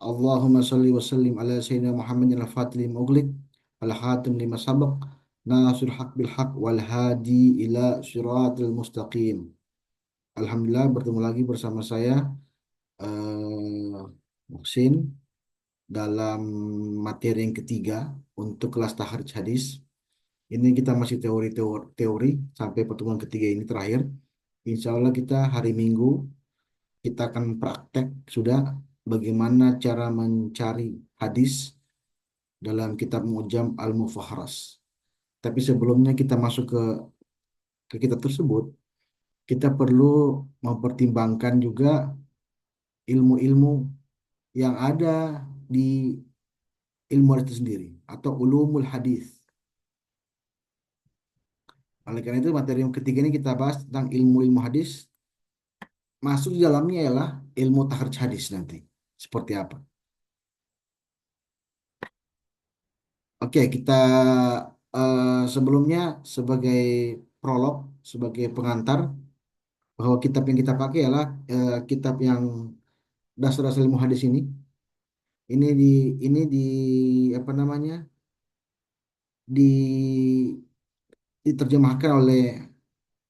Allahumma salli wa sallim ala sayyidina Muhammadin al-Fatih lima ughliq al-khatim lima sabaq nasir haq bil haq wal hadi ila siratal mustaqim. Alhamdulillah bertemu lagi bersama saya Muhsin dalam materi yang ketiga untuk kelas taharij hadis. Ini kita masih teori sampai pertemuan ketiga ini terakhir. Insya Allah kita hari Minggu kita akan praktek sudah bagaimana cara mencari hadis dalam kitab Mu'jam Al-Mufahras. Tapi sebelumnya kita masuk ke kitab tersebut, kita perlu mempertimbangkan juga ilmu-ilmu yang ada di ilmu hadis itu sendiri atau ulumul hadis. Oleh karena itu materi yang ketiga ini kita bahas tentang ilmu-ilmu hadis. Masuk di dalamnya ialah ilmu takhrij hadis nanti. Seperti apa? Oke, kita sebelumnya sebagai prolog, sebagai pengantar, bahwa kitab yang kita pakai adalah kitab yang dasar-dasar ilmu hadis ini. Ini di apa namanya? Di diterjemahkan oleh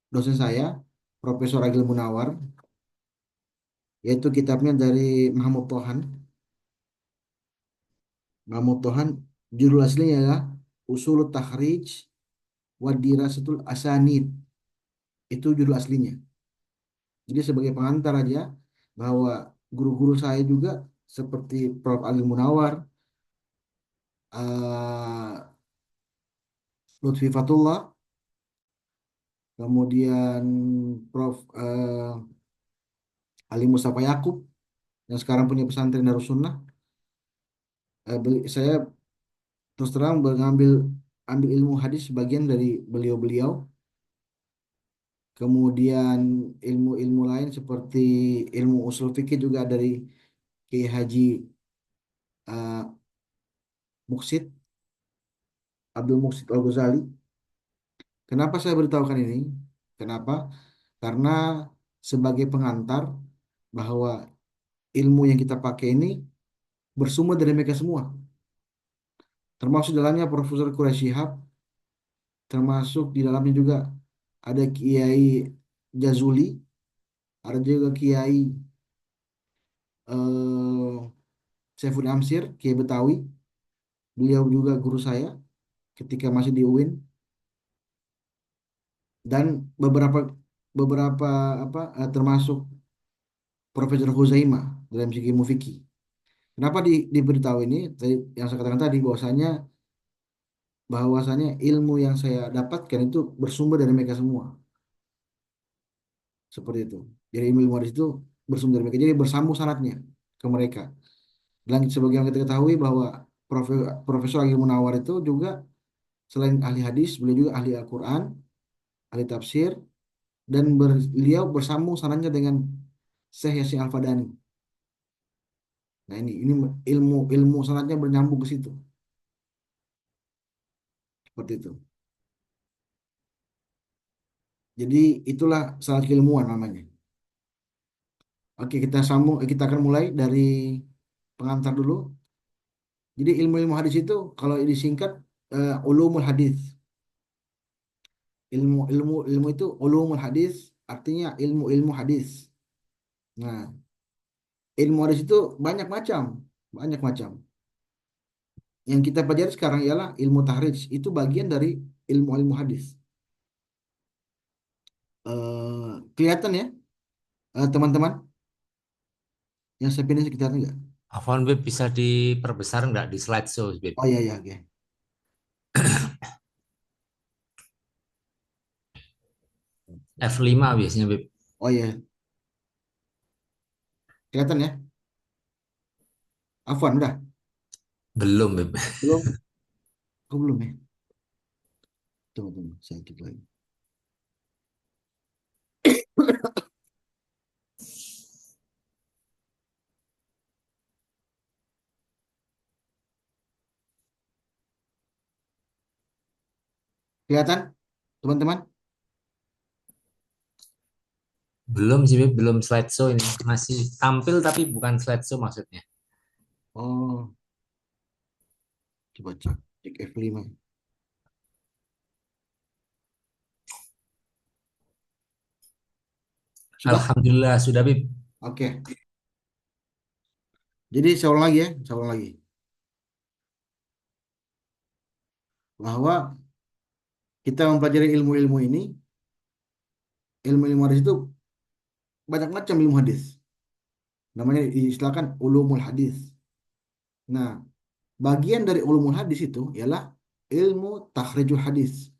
dosen saya, Profesor Agil Munawar, yaitu kitabnya dari Mahmud Tohan. Mahmud Tohan, judul aslinya adalah Usulut Takhrij wa Dirasatul Asanid. Itu judul aslinya. Jadi sebagai pengantar aja bahwa guru-guru saya juga seperti Prof. Ali Munawar, eh, Lutfi Fatullah, kemudian Prof. Ali Mustafa Yakub yang sekarang punya pesantren Darussunnah. Saya terus terang ambil ilmu hadis sebagian dari beliau-beliau. Kemudian ilmu-ilmu lain seperti ilmu usul fikih juga dari Kiai Haji eh, Muksid, Abdul Muksid Al-Ghazali. Kenapa saya beritahukan ini? Kenapa? Karena sebagai pengantar bahwa ilmu yang kita pakai ini bersumber dari mereka semua. Termasuk dalamnya Profesor Quraish Shihab, termasuk di dalamnya juga ada Kiai Jazuli, ada juga Kiai eh, Saiful Amsir, Kiai Betawi. Beliau juga guru saya ketika masih di UIN dan beberapa beberapa termasuk Profesor Huzaimah dalam segi ilmu fikih. Kenapa diberitahu ini? Yang saya katakan tadi bahwasanya ilmu yang saya dapatkan itu bersumber dari mereka semua. Seperti itu. Jadi ilmu hadis itu bersumber dari mereka. Jadi bersambung sanadnya ke mereka. Dan sebagaimana kita ketahui bahwa Profesor Agil Munawar itu juga selain ahli hadis, beliau juga ahli Al-Quran, ahli tafsir, dan beliau bersambung sanadnya dengan Syekh Yasin Al-Fadani. Nah ini ilmu ilmu sanadnya bernyambung ke situ. Seperti itu. Jadi itulah salah keilmuan namanya. Oke, kita akan mulai dari pengantar dulu. Jadi ilmu-ilmu hadis itu kalau disingkat ulumul hadis. Ilmu itu ulumul hadis artinya ilmu-ilmu hadis. Nah, ilmu hadis itu banyak macam. Yang kita pelajari sekarang ialah ilmu tahrij, itu bagian dari ilmu-ilmu hadis. Kelihatan ya, teman-teman, yang saya pilih kelihatan nggak? Afwan Beb, bisa diperbesar nggak di slideshow Beb? Oh iya iya oke. F5 biasanya Beb. Oh iya, kelihatan ya. Afwan udah? Belum Beb. Belum? Kok belum ya? Tunggu, saya klik lagi. Kelihatan, teman-teman? Belum sih Beb, belum slideshow ini. Masih tampil tapi bukan slideshow maksudnya. Oh, coba cek. Cek F5. Sudah? Alhamdulillah sudah Bib. Oke. Jadi saya ulang lagi ya. Saya ulang lagi. Bahwa kita mempelajari ilmu-ilmu ini, ilmu-ilmu hadis itu banyak macam ilmu hadis. Namanya diistilahkan ulumul hadis. Nah, bagian dari ulumul hadis itu ialah ilmu takhrijul hadis.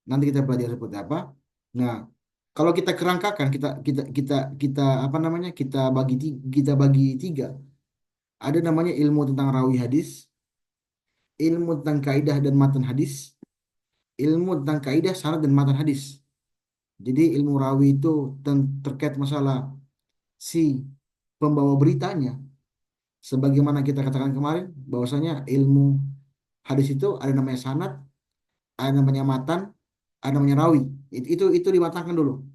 Nanti kita pelajari seperti apa. Nah, kalau kita kerangkakan, kita apa namanya? Kita bagi tiga. Ada namanya ilmu tentang rawi hadis, ilmu tentang kaidah dan matan hadis, ilmu tentang kaidah sanad dan matan hadis. Jadi ilmu rawi itu terkait masalah si pembawa beritanya. Sebagaimana kita katakan kemarin, bahwasanya ilmu hadis itu ada namanya sanad, ada namanya matan, ada namanya rawi. Itu dimatangkan dulu.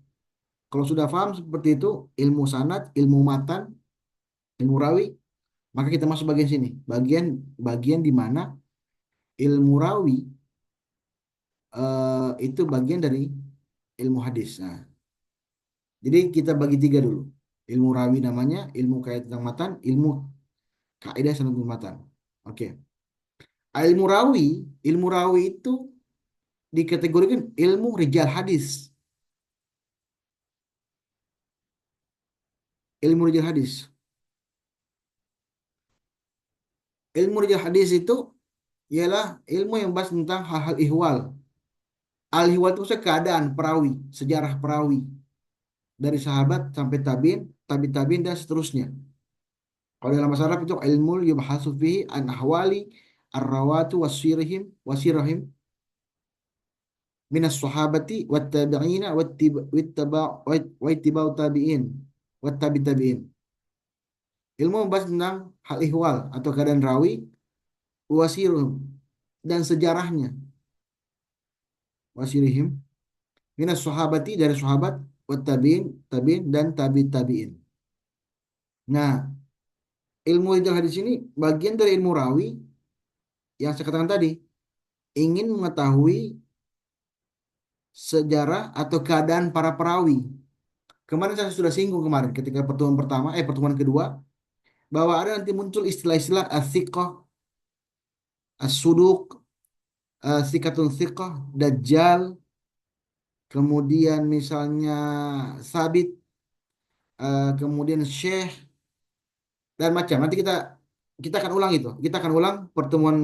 Kalau sudah paham seperti itu, ilmu sanad, ilmu matan, ilmu rawi, maka kita masuk bagian sini. Bagian bagian di mana ilmu rawi itu bagian dari ilmu hadis. Nah, jadi kita bagi tiga dulu. Ilmu rawi namanya, ilmu kait tentang matan, ilmu kaidah sanad dan matan. Oke. Ilmu rawi itu dikategorikan ilmu rijal hadis. Ilmu rijal hadis. Ilmu rijal hadis itu ialah ilmu yang bahas tentang hal-hal ihwal. Al-ihwal itu maksudnya keadaan perawi, sejarah perawi dari sahabat sampai tabiin, tabiin dan seterusnya. Kalau dalam bahasa Arab itu ilmu yubhasu fihi an ahwali ar-rawatu wasirahim minas sahabati wat tabi'ina wattiba'u tabi'in tabi'in. Ilmu membahas tentang hal ihwal atau keadaan rawi wasirihim dan sejarahnya, wasirihim minas sahabati dari sahabat wat tabi'in dan tabi'in. Nah, ilmu ijaz hadis ini bagian dari ilmu rawi yang saya katakan tadi, ingin mengetahui sejarah atau keadaan para perawi. Kemarin saya sudah singgung kemarin ketika pertemuan kedua, bahwa ada nanti muncul istilah-istilah as-siqah, as-suduq, sikatun siqah, dajjal, kemudian misalnya sabit, kemudian syekh dan macam. Nanti kita akan ulang itu. Kita akan ulang pertemuan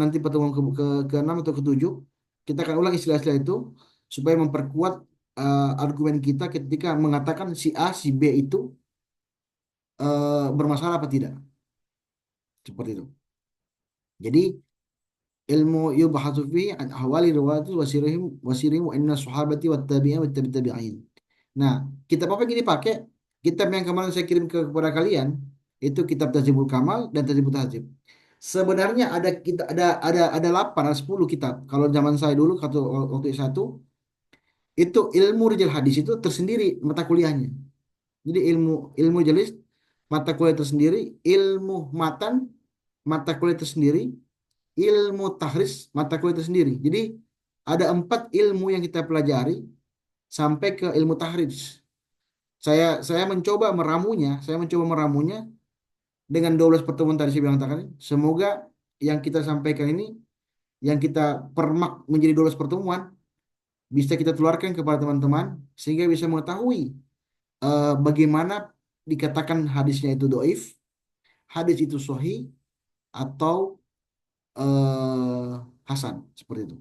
ke-6 atau ke-7. Kita akan ulang istilah-istilah itu supaya memperkuat argumen kita ketika mengatakan si A, si B itu bermasalah apa tidak. Seperti itu. Jadi ilmu yubhatsu fi an ahwali riwayati wasirihim wa inna sahabati wat tabi'in wat tabi'in. Nah, kitab apa yang dipakai? Kitab yang kemarin saya kirim kepada kalian itu kitab Tazibul Kamal dan Tazibul Tahzib. Sebenarnya ada 8 ada 10 kitab. Kalau zaman saya dulu waktu S1 itu ilmu rijal hadis itu tersendiri mata kuliahnya. Jadi ilmu ilmu jalis mata kuliah tersendiri, ilmu matan mata kuliah tersendiri, ilmu tahris mata kuliah tersendiri. Jadi ada 4 ilmu yang kita pelajari sampai ke ilmu tahris. Saya mencoba meramunya dengan 12 pertemuan tadi saya bilang tadi. Semoga yang kita sampaikan ini, yang kita permak menjadi 12 pertemuan, bisa kita keluarkan kepada teman-teman sehingga bisa mengetahui bagaimana dikatakan hadisnya itu doif, hadis itu sahih atau hasan seperti itu.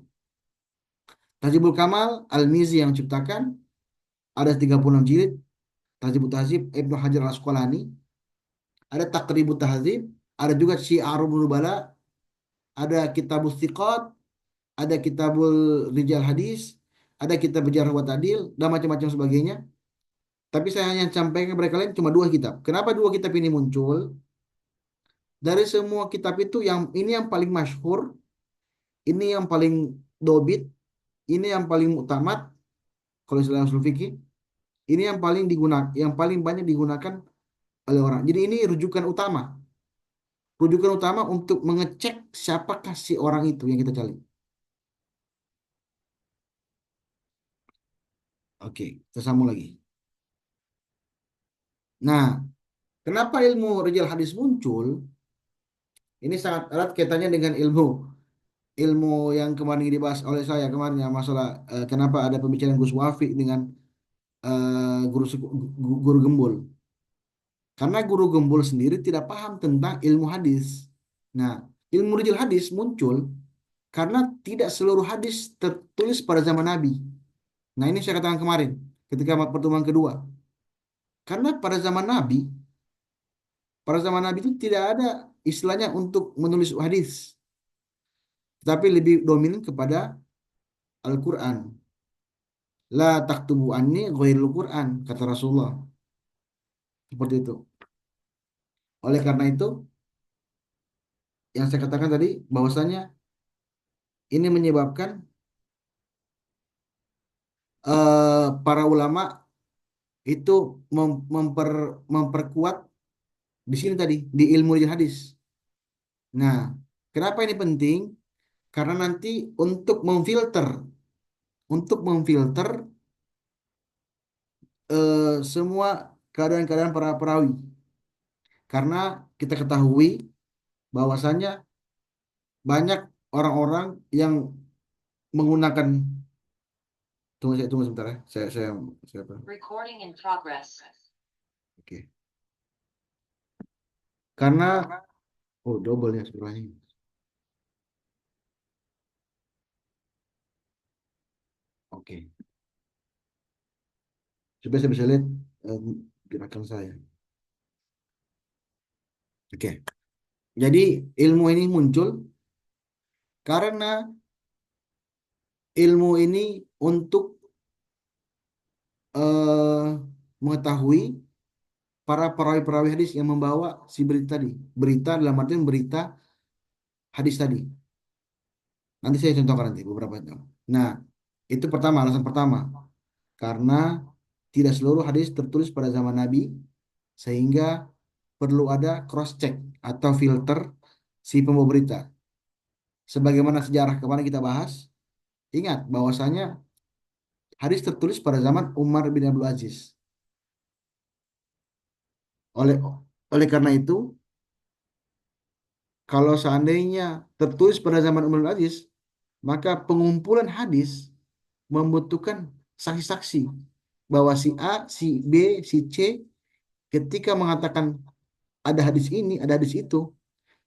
Tajibul Kamal Al-Mizi yang menciptakan, ada 36 jilid. Tajibul Tahzib Ibnu Hajar Al-Asqalani, ada Taqribut Tahzib, ada juga Syi'arul Nubala, ada Kitabul Thiqat, ada Kitabul Rijal Hadis, ada Kitab Jarh wa Ta'dil dan macam-macam sebagainya. Tapi saya hanya sampaikan kepada kalian cuma 2 kitab. Kenapa 2 kitab ini muncul? Dari semua kitab itu ini yang paling masyhur, ini yang paling dobit, ini yang paling mutamat kalau istilah usul fikih, ini yang paling digunakan, yang paling banyak digunakan oleh orang. Jadi ini rujukan utama. rujukan utama untuk mengecek siapakah si orang itu yang kita cari. Oke, kita sambung lagi. Nah, kenapa ilmu rijal hadis muncul? Ini sangat erat kaitannya dengan ilmu ilmu yang kemarin dibahas oleh saya kemarin ya, masalah kenapa ada pembicaraan Gus Wafi dengan guru gembul. Karena guru gembul sendiri tidak paham tentang ilmu hadis. Nah, ilmu rijal hadis muncul karena tidak seluruh hadis tertulis pada zaman Nabi. Nah, ini saya katakan kemarin ketika pertemuan kedua. Karena pada zaman Nabi itu tidak ada istilahnya untuk menulis hadis, tapi lebih dominan kepada Al-Quran. La taktubu anni ghairul Quran, kata Rasulullah. Seperti itu. Oleh karena itu, yang saya katakan tadi, bahwasanya ini menyebabkan para ulama itu memperkuat di sini tadi, di ilmu hadis. Nah, kenapa ini penting? Karena nanti untuk memfilter semua keadaan-keadaan para perawi. Karena kita ketahui bahwasannya banyak orang-orang yang menggunakan, tunggu sebentar ya. Saya apa? Recording in progress. Oke. Karena double ya sebelahnya. Oke. Supaya saya bisa lihat gerakan saya. Oke. Jadi ilmu ini muncul karena ilmu ini untuk eh, mengetahui para perawi-perawi hadis yang membawa si berita tadi. Berita dalam artian berita hadis tadi. Nanti saya contohkan nanti beberapa itu. Nah, itu pertama, alasan pertama. Karena tidak seluruh hadis tertulis pada zaman Nabi, sehingga perlu ada cross check atau filter si pembawa berita. Sebagaimana sejarah kemarin kita bahas, ingat bahwasanya hadis tertulis pada zaman Umar bin Abdul Aziz. Oleh oleh karena itu, kalau seandainya tertulis pada zaman Umar bin Abdul Aziz, maka pengumpulan hadis membutuhkan saksi-saksi bahwa si A, si B, si C ketika mengatakan ada hadis ini, ada hadis itu,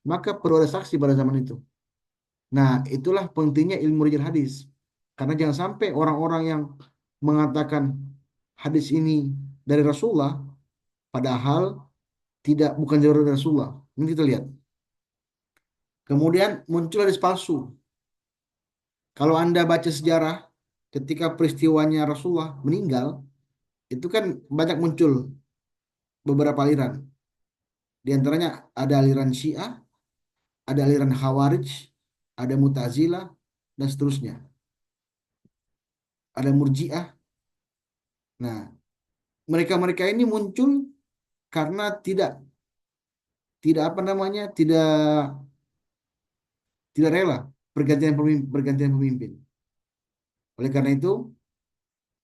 maka perlu ada saksi pada zaman itu. Nah, itulah pentingnya ilmu rijal hadis. Karena jangan sampai orang-orang yang mengatakan hadis ini dari Rasulullah, padahal bukan dari Rasulullah. Ini kita lihat. Kemudian muncul hadis palsu. Kalau Anda baca sejarah ketika peristiwanya Rasulullah meninggal, itu kan banyak muncul beberapa aliran. Di antaranya ada aliran Syiah, ada aliran Khawarij, ada Mu'tazilah, dan seterusnya. Ada Murji'ah. Nah, mereka-mereka ini muncul karena tidak tidak apa namanya, tidak rela pergantian pemimpin. Oleh karena itu,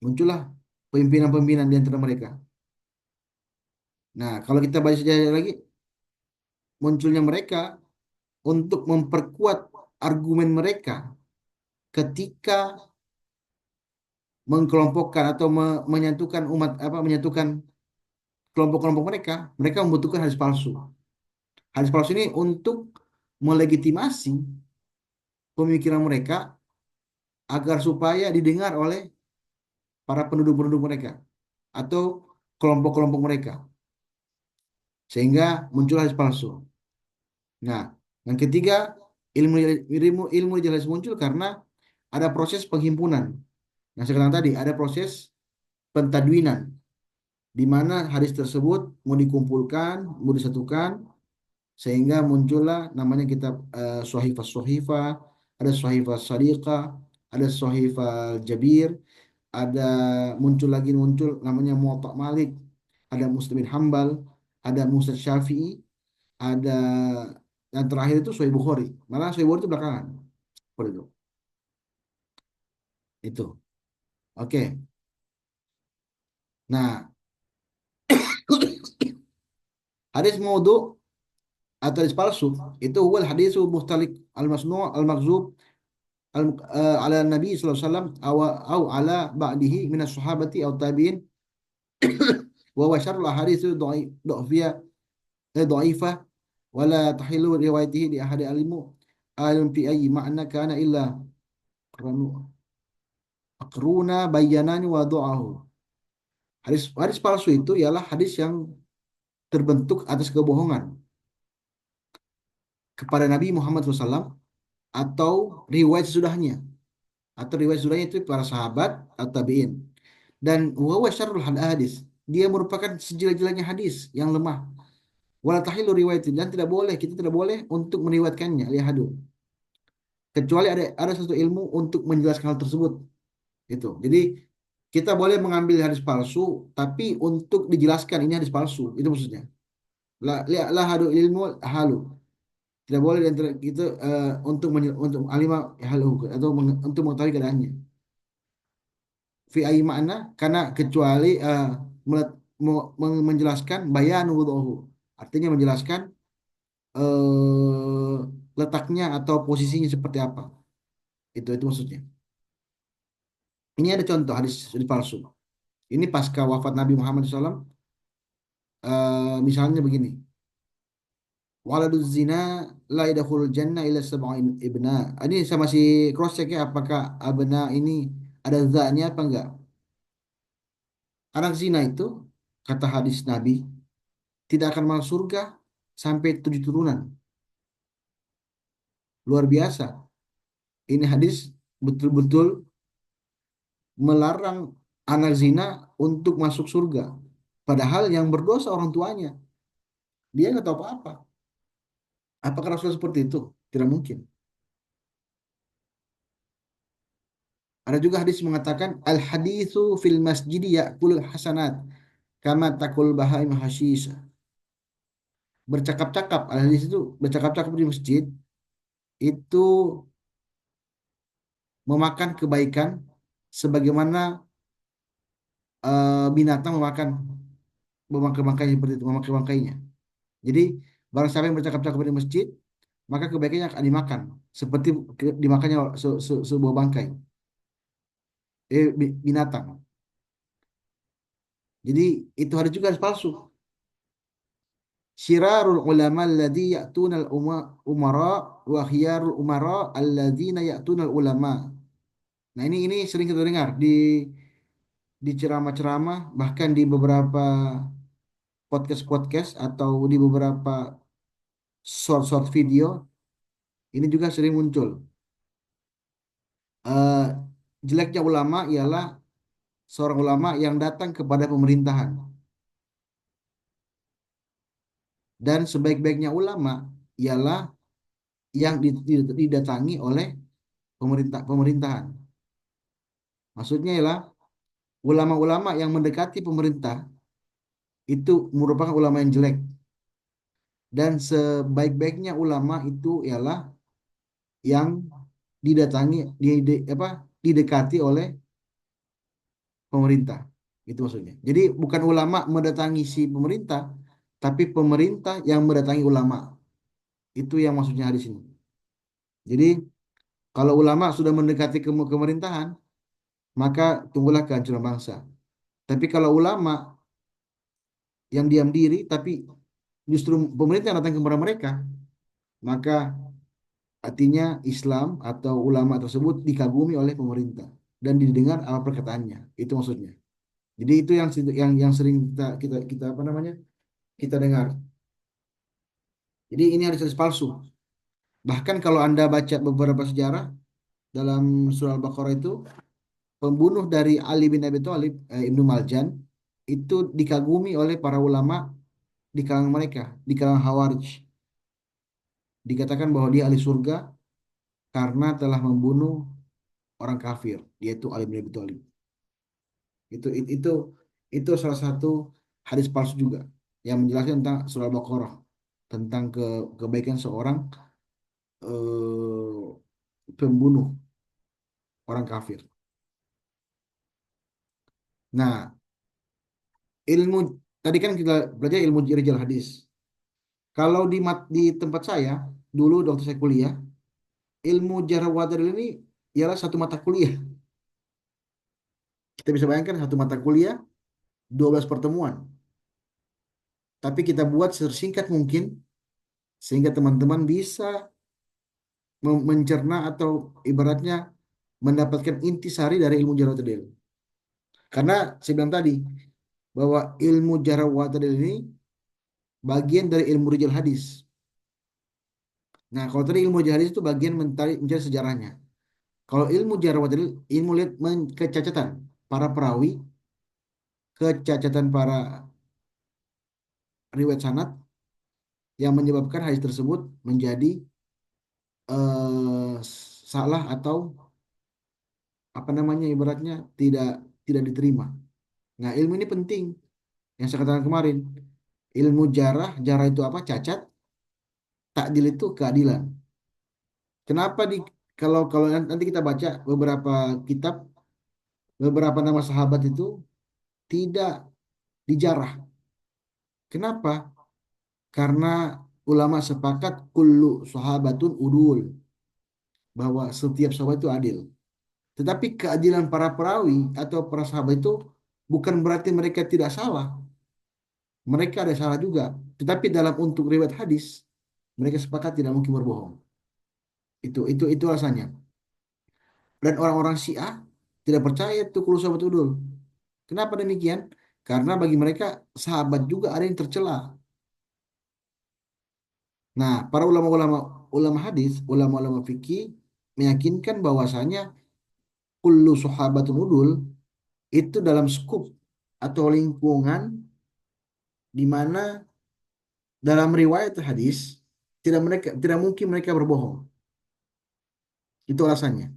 muncullah pimpinan-pimpinan di antara mereka. Nah, kalau kita baca sejarah lagi, munculnya mereka untuk memperkuat argumen mereka ketika mengkelompokkan atau menyatukan menyatukan kelompok-kelompok mereka, mereka membutuhkan hadis palsu. Hadis palsu ini untuk melegitimasi pemikiran mereka agar supaya didengar oleh para penduduk-penduduk mereka atau kelompok-kelompok mereka, sehingga muncul hadis palsu. Nah, yang ketiga, ilmu jelas muncul karena ada proses penghimpunan. Yang saya katakan tadi, ada proses pentadwinan, di mana hadis tersebut mau dikumpulkan, mau disatukan, sehingga muncullah namanya kitab Shahifah Shahifah, ada Shahifah Sadiqah, ada Shahifah Jabir, ada muncul namanya Muwatta Malik, ada Muslim bin Hambal, ada Musa Syafi'i, ada yang terakhir itu Sahih Bukhari. Malah Sahih Bukhari itu belakangan. Seperti itu. Itu. Oke. Nah, hadis maudhu atau hadis palsu itu huwal hadisu muhtalik al-masnu' al-maghzub ala Nabi sallallahu alaihi wasallam aw ala ba'dihi min as-sahabati aw tabi'in wa huwa syarrul ahaditsu dha'ifiyah dha'ifah wala tahilu riwayatihi di ahadi alimu alim fi ayyi ma'na kana illa aqruna bayyanani wa du'ahu. Hadis hadis palsu itu ialah hadis yang terbentuk atas kebohongan kepada Nabi Muhammad SAW atau riwayat sesudahnya atau riwayat sesudahnya itu para sahabat atau tabi'in. Dan huwa syarrul hadis, dia merupakan sejelek-jeleknya hadis yang lemah. Wala tahilu riwayat, dan tidak boleh, kita tidak boleh untuk meriwayatkannya lihat, kecuali ada satu ilmu untuk menjelaskan hal tersebut. Itu. Jadi kita boleh mengambil hadis palsu tapi untuk dijelaskan ini hadis palsu. Itu maksudnya. La hadu ilmu halu. Tidak boleh di antara kita untuk alima halu atau untuk mengetahui keadaannya. Fi ayyi makna, karena kecuali menjelaskan bayan wuduhu. Artinya menjelaskan eh, letaknya atau posisinya seperti apa. Itu maksudnya. Ini ada contoh hadis palsu. Ini pasca wafat Nabi Muhammad SAW. Misalnya begini. Waladuz zina la yadkhulul jannah illa sab'in ibna. Ini saya masih cross check ya, apakah abna ini ada za-nya apa enggak. Anak zina itu, kata hadis Nabi, tidak akan masuk surga sampai 7 turunan. Luar biasa. Ini hadis betul-betul melarang anak zina untuk masuk surga. Padahal yang berdosa orang tuanya. Dia nggak tahu apa-apa. Apakah Rasulullah seperti itu? Tidak mungkin. Ada juga hadis mengatakan al haditsu fil masjid ya'kulul hasanat kama takul bahaim hashisha. Bercakap-cakap, al hadis itu bercakap-cakap di masjid itu memakan kebaikan sebagaimana binatang memakan bangkai-bangkai seperti itu, memakan bangkainya. Jadi barang siapa yang bercakap-cakap di masjid, maka kebaikannya akan dimakan seperti dimakannya sebuah bangkai, binatang. Jadi itu ada juga palsu. Syirarul ulama alladhi ya'tunal umara wa khiyarul umara alladhina ya'tunal ulama. Nah, ini sering kita dengar di ceramah-ceramah, bahkan di beberapa podcast-podcast atau di beberapa short-short video, ini juga sering muncul. Eh, Jeleknya ulama ialah seorang ulama yang datang kepada pemerintahan, dan sebaik-baiknya ulama ialah yang didatangi oleh pemerintahan. Maksudnya ialah ulama-ulama yang mendekati pemerintah itu merupakan ulama yang jelek, dan sebaik-baiknya ulama itu ialah yang didatangi didekati oleh pemerintah. Itu maksudnya. Jadi bukan ulama mendatangi si pemerintah, tapi pemerintah yang mendatangi ulama. Itu yang maksudnya hadis ini. Jadi kalau ulama sudah mendekati ke pemerintahan, maka tunggulah kehancuran bangsa. Tapi kalau ulama yang diam diri, tapi justru pemerintah yang datang kepada mereka, maka artinya Islam atau ulama tersebut dikagumi oleh pemerintah dan didengar apa perkataannya. Itu maksudnya. Jadi itu yang sering kita apa namanya? Kita dengar. Jadi ini hadis palsu. Bahkan kalau Anda baca beberapa sejarah dalam surah Al-Baqarah itu, pembunuh dari Ali bin Abi Thalib, Ibnu Maljan, itu dikagumi oleh para ulama di kalangan mereka, di kalangan Khawarij. Dikatakan bahwa dia ahli surga karena telah membunuh orang kafir, yaitu Ali bin Abi Thalib. Itu itu itu, itu salah satu hadis palsu juga yang menjelaskan tentang surah Al-Baqarah. tentang kebaikan seorang eh, pembunuh orang kafir. Nah, ilmu tadi kan kita belajar ilmu rijal hadis. Kalau di tempat saya dulu waktu saya kuliah, ilmu jarh wa ta'dil ini ialah satu mata kuliah. Kita bisa bayangkan satu mata kuliah 12 pertemuan. Tapi kita buat sesingkat mungkin sehingga teman-teman bisa mencerna atau ibaratnya mendapatkan intisari dari ilmu jarh wa ta'dil. Karena saya bilang tadi bahwa ilmu jarh wa ta'dil ini bagian dari ilmu rijal hadis. Nah, kalau tadi ilmu rijal hadis itu bagian mencari sejarahnya. Kalau ilmu jarh wa ta'dil, ilmu lihat kecacatan para perawi, kecacatan para riwayat sanad yang menyebabkan hadis tersebut menjadi salah atau apa namanya ibaratnya tidak tidak diterima. Nah, ilmu ini penting yang saya katakan kemarin. Ilmu jarah, jarah itu apa? Cacat, takdil itu keadilan. Kenapa kalau kalau nanti kita baca beberapa kitab, beberapa nama sahabat itu tidak dijarah. Kenapa? Karena ulama sepakat kullu sahabatun udul bahwa setiap sahabat itu adil. Tetapi keadilan para perawi atau para sahabat itu bukan berarti mereka tidak salah. Mereka ada salah juga. Tetapi dalam untuk riwayat hadis, mereka sepakat tidak mungkin berbohong. Itu alasannya. Dan orang-orang Syiah tidak percaya itu kalau sahabat udul. Kenapa demikian? Karena bagi mereka sahabat juga ada yang tercela. Nah, para ulama hadis, ulama-ulama fikih meyakinkan bahwasanya kullu sahabatun udul itu dalam skup atau lingkungan di mana dalam riwayat hadis tidak mungkin mereka berbohong. Itu alasannya.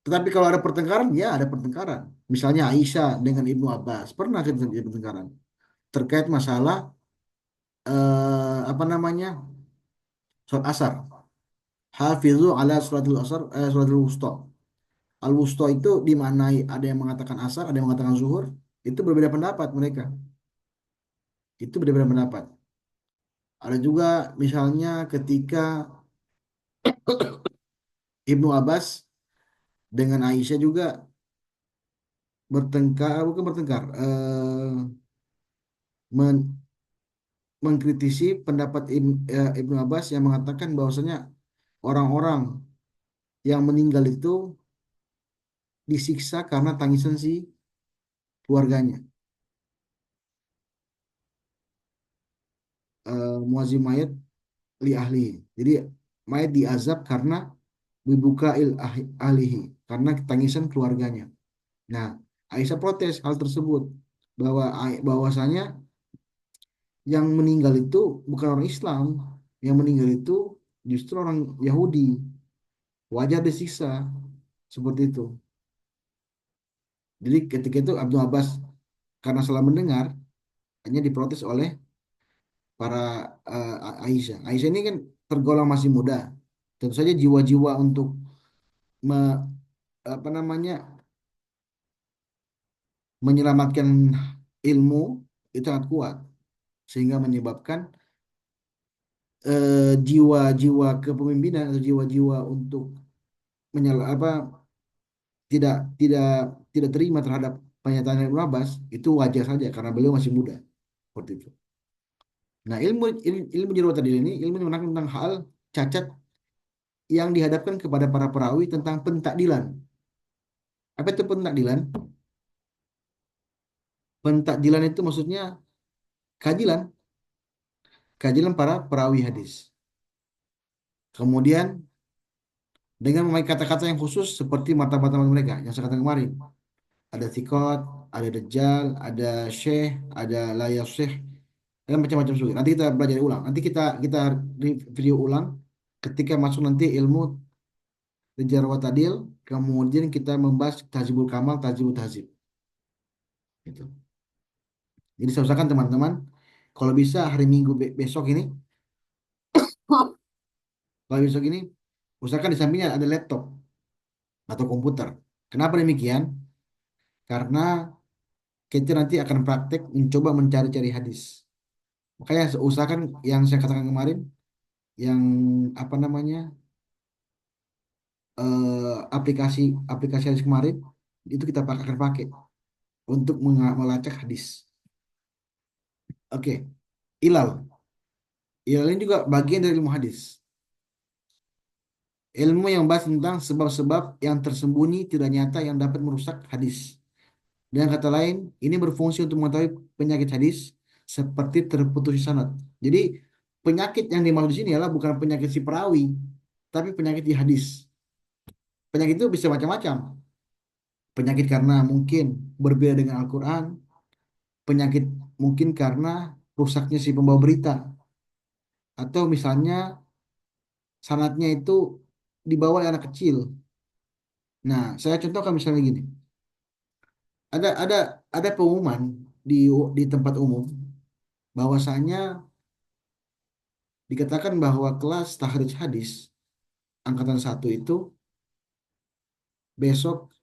Tetapi kalau ada pertengkaran, ya ada pertengkaran. Misalnya Aisyah dengan Ibnu Abbas pernah terjadi pertengkaran terkait masalah apa namanya sholat asar. Hafizu ala sholatil asar, sholatil wusta. Al wusta itu dimaknai ada yang mengatakan asar, ada yang mengatakan zuhur. Itu berbeda pendapat mereka. Itu berbeda pendapat. Ada juga misalnya ketika Ibnu Abbas dengan Aisyah juga bertengkar, bukan bertengkar, men- mengkritisi pendapat Ibnu Abbas yang mengatakan bahwasanya orang-orang yang meninggal itu disiksa karena tangisan si keluarganya. Muazzim mayat li ahli. Jadi mayat diazab karena dibuka ahlihi karena tangisan keluarganya. Nah, Aisyah protes hal tersebut bahwasanya yang meninggal itu bukan orang Islam, yang meninggal itu justru orang Yahudi. Wajar disiksa seperti itu. Jadi ketika itu Abdul Abbas karena salah mendengar hanya diprotes oleh para Aisyah. Aisyah ini kan tergolong masih muda. Tentu saja jiwa-jiwa untuk me- apa namanya menyelamatkan ilmu itu sangat kuat sehingga menyebabkan jiwa-jiwa kepemimpinan atau jiwa-jiwa untuk apa tidak tidak tidak terima terhadap pernyataan Ibnu Abbas itu wajar saja karena beliau masih muda seperti itu. Nah, ilmu jarh tadi ini ilmu yang menerangkan tentang hal cacat yang dihadapkan kepada para perawi tentang pentakdilan. Apa itu pentakdilan? Pentakdilan itu maksudnya keadilan, keadilan para perawi hadis. Kemudian dengan memakai kata-kata yang khusus seperti martabat-martabat mereka yang saya katakan kemarin. Ada thiqat, ada dajjal, ada syekh, ada layas syekh, dan macam-macam juga. Nanti kita belajar ulang. Nanti kita video ulang ketika masuk nanti ilmu Jar wa Ta'dil, kemudian kita membahas Tahzibul Kamal, Tahzibul Tahzib. Gitu. Jadi saya usahakan teman-teman Kalau bisa hari Minggu besok ini, kalau besok ini, usahakan di sampingnya ada laptop atau komputer. Kenapa demikian? Karena kita nanti akan praktek mencoba mencari-cari hadis. Makanya usahakan yang saya katakan kemarin, yang apa namanya, aplikasi aplikasi hadis kemarin, itu kita akan pakai untuk melacak hadis. Oke, ilal. Ilal ini juga bagian dari ilmu hadis. Ilmu yang bahas tentang sebab-sebab yang tersembunyi tidak nyata yang dapat merusak hadis. Dengan kata lain, ini berfungsi untuk mengetahui penyakit hadis seperti terputus sanad. Jadi, penyakit yang dimaksud di sini adalah bukan penyakit si perawi, tapi penyakit di hadis. Penyakit itu bisa macam-macam. Penyakit karena mungkin berbeda dengan Al-Quran, penyakit mungkin karena rusaknya si pembawa berita, atau misalnya sanatnya itu dibawa oleh anak kecil. Nah, saya contohkan misalnya gini. Ada ada ada pengumuman di tempat umum bahwasanya dikatakan bahwa kelas tahrij hadis angkatan satu itu besok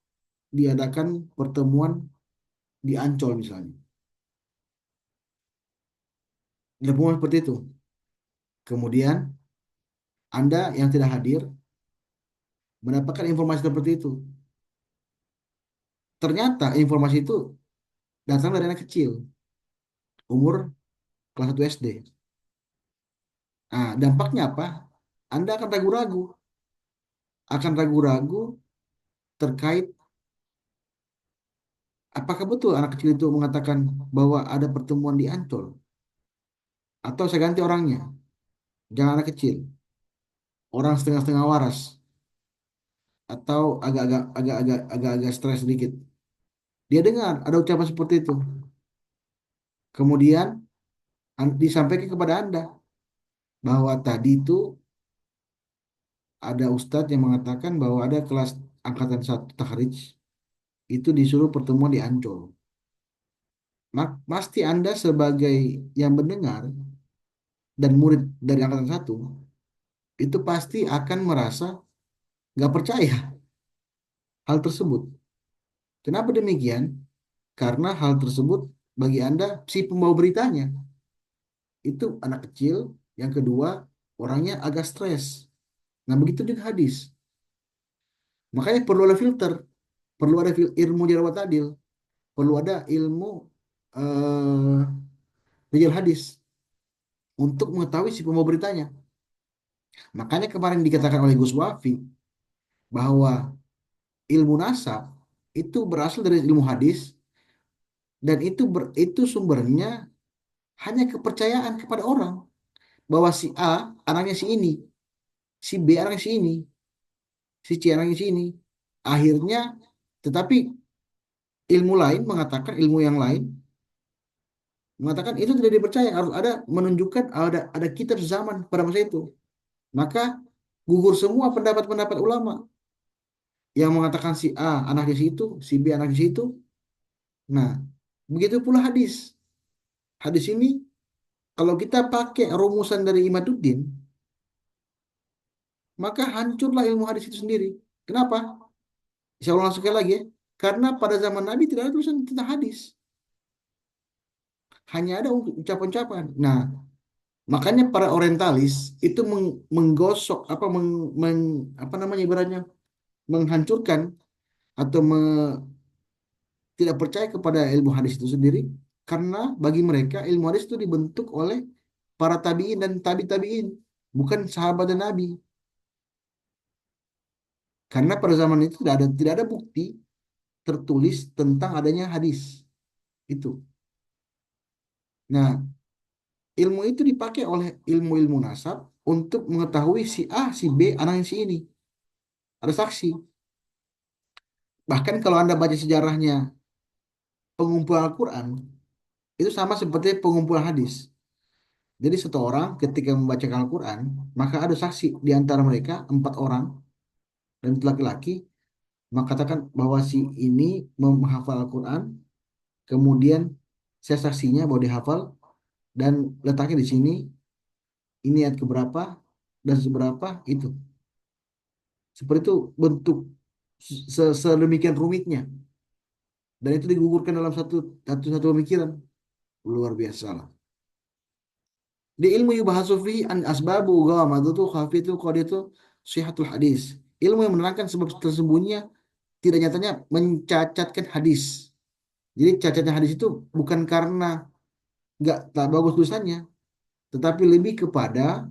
diadakan pertemuan di Ancol misalnya. Ada pengumuman seperti itu. Kemudian Anda yang tidak hadir mendapatkan informasi seperti itu. Ternyata informasi itu datang dari anak kecil, umur kelas 1 SD. Nah, dampaknya apa? Anda akan ragu-ragu terkait apakah betul anak kecil itu mengatakan bahwa ada pertemuan di Ancol, atau saya ganti orangnya, jangan anak kecil, orang setengah-setengah waras, atau agak-agak stres sedikit. Dia dengar ada ucapan seperti itu. Kemudian disampaikan kepada Anda bahwa tadi itu ada ustadz yang mengatakan bahwa ada kelas angkatan satu takhrij itu disuruh pertemuan di Ancol. Pasti Anda sebagai yang mendengar dan murid dari angkatan satu itu pasti akan merasa nggak percaya hal tersebut. Kenapa demikian? Karena hal tersebut bagi Anda si pembawa beritanya itu anak kecil, yang kedua orangnya agak stres. Nah, begitu juga hadis. Makanya perlu ada filter, perlu ada ilmu jarh wa ta'dil, perlu ada ilmu rijal hadis untuk mengetahui si pembawa beritanya. Makanya kemarin dikatakan oleh Gus Wafi bahwa ilmu nasab itu berasal dari ilmu hadis, dan itu sumbernya hanya kepercayaan kepada orang bahwa si A anaknya si ini, si B anaknya si ini, si C anaknya si ini. Akhirnya, tetapi ilmu yang lain mengatakan itu tidak dipercaya, harus ada menunjukkan ada kitab zaman pada masa itu. Maka gugur semua pendapat-pendapat ulama yang mengatakan si A anaknya si itu, si B anaknya si itu. Nah, begitu pula hadis. Hadis ini kalau kita pakai rumusan dari Imaduddin, maka hancurlah ilmu hadis itu sendiri. Kenapa? Saya ulang sekali lagi ya. Karena pada zaman Nabi tidak ada tulisan tentang hadis. Hanya ada ucapan-ucapan. Nah, makanya para orientalis itu menggosok apa namanya ibaratnya menghancurkan atau tidak percaya kepada ilmu hadis itu sendiri, karena bagi mereka ilmu hadis itu dibentuk oleh para tabiin dan tabiin, bukan sahabat dan nabi. Karena pada zaman itu tidak ada bukti tertulis tentang adanya hadis itu. Nah, ilmu itu dipakai oleh ilmu-ilmu nasab untuk mengetahui si A, si B, anak si ini. Ada saksi. Bahkan kalau Anda baca sejarahnya pengumpulan Al-Quran, itu sama seperti pengumpulan hadis. Jadi satu orang ketika membacakan Al-Quran, maka ada saksi di antara mereka, 4 orang, dan itu laki-laki, maka katakan bahwa si ini menghafal Al-Quran, kemudian saya saksinya bahwa dihafal, dan letaknya di sini, ini ayat keberapa dan seberapa itu. Seperti itu bentuk sedemikian rumitnya, dan itu digugurkan dalam satu pemikiran, luar biasa lah. Di ilmu yubahasu fi an asbabu ghamadatu khafitu qaditu sihatul hadis. Ilmu yang menerangkan sebab tersembunyinya tidak nyatanya mencacatkan hadis. Jadi cacatnya hadis itu bukan karena nggak tak bagus tulisannya, tetapi lebih kepada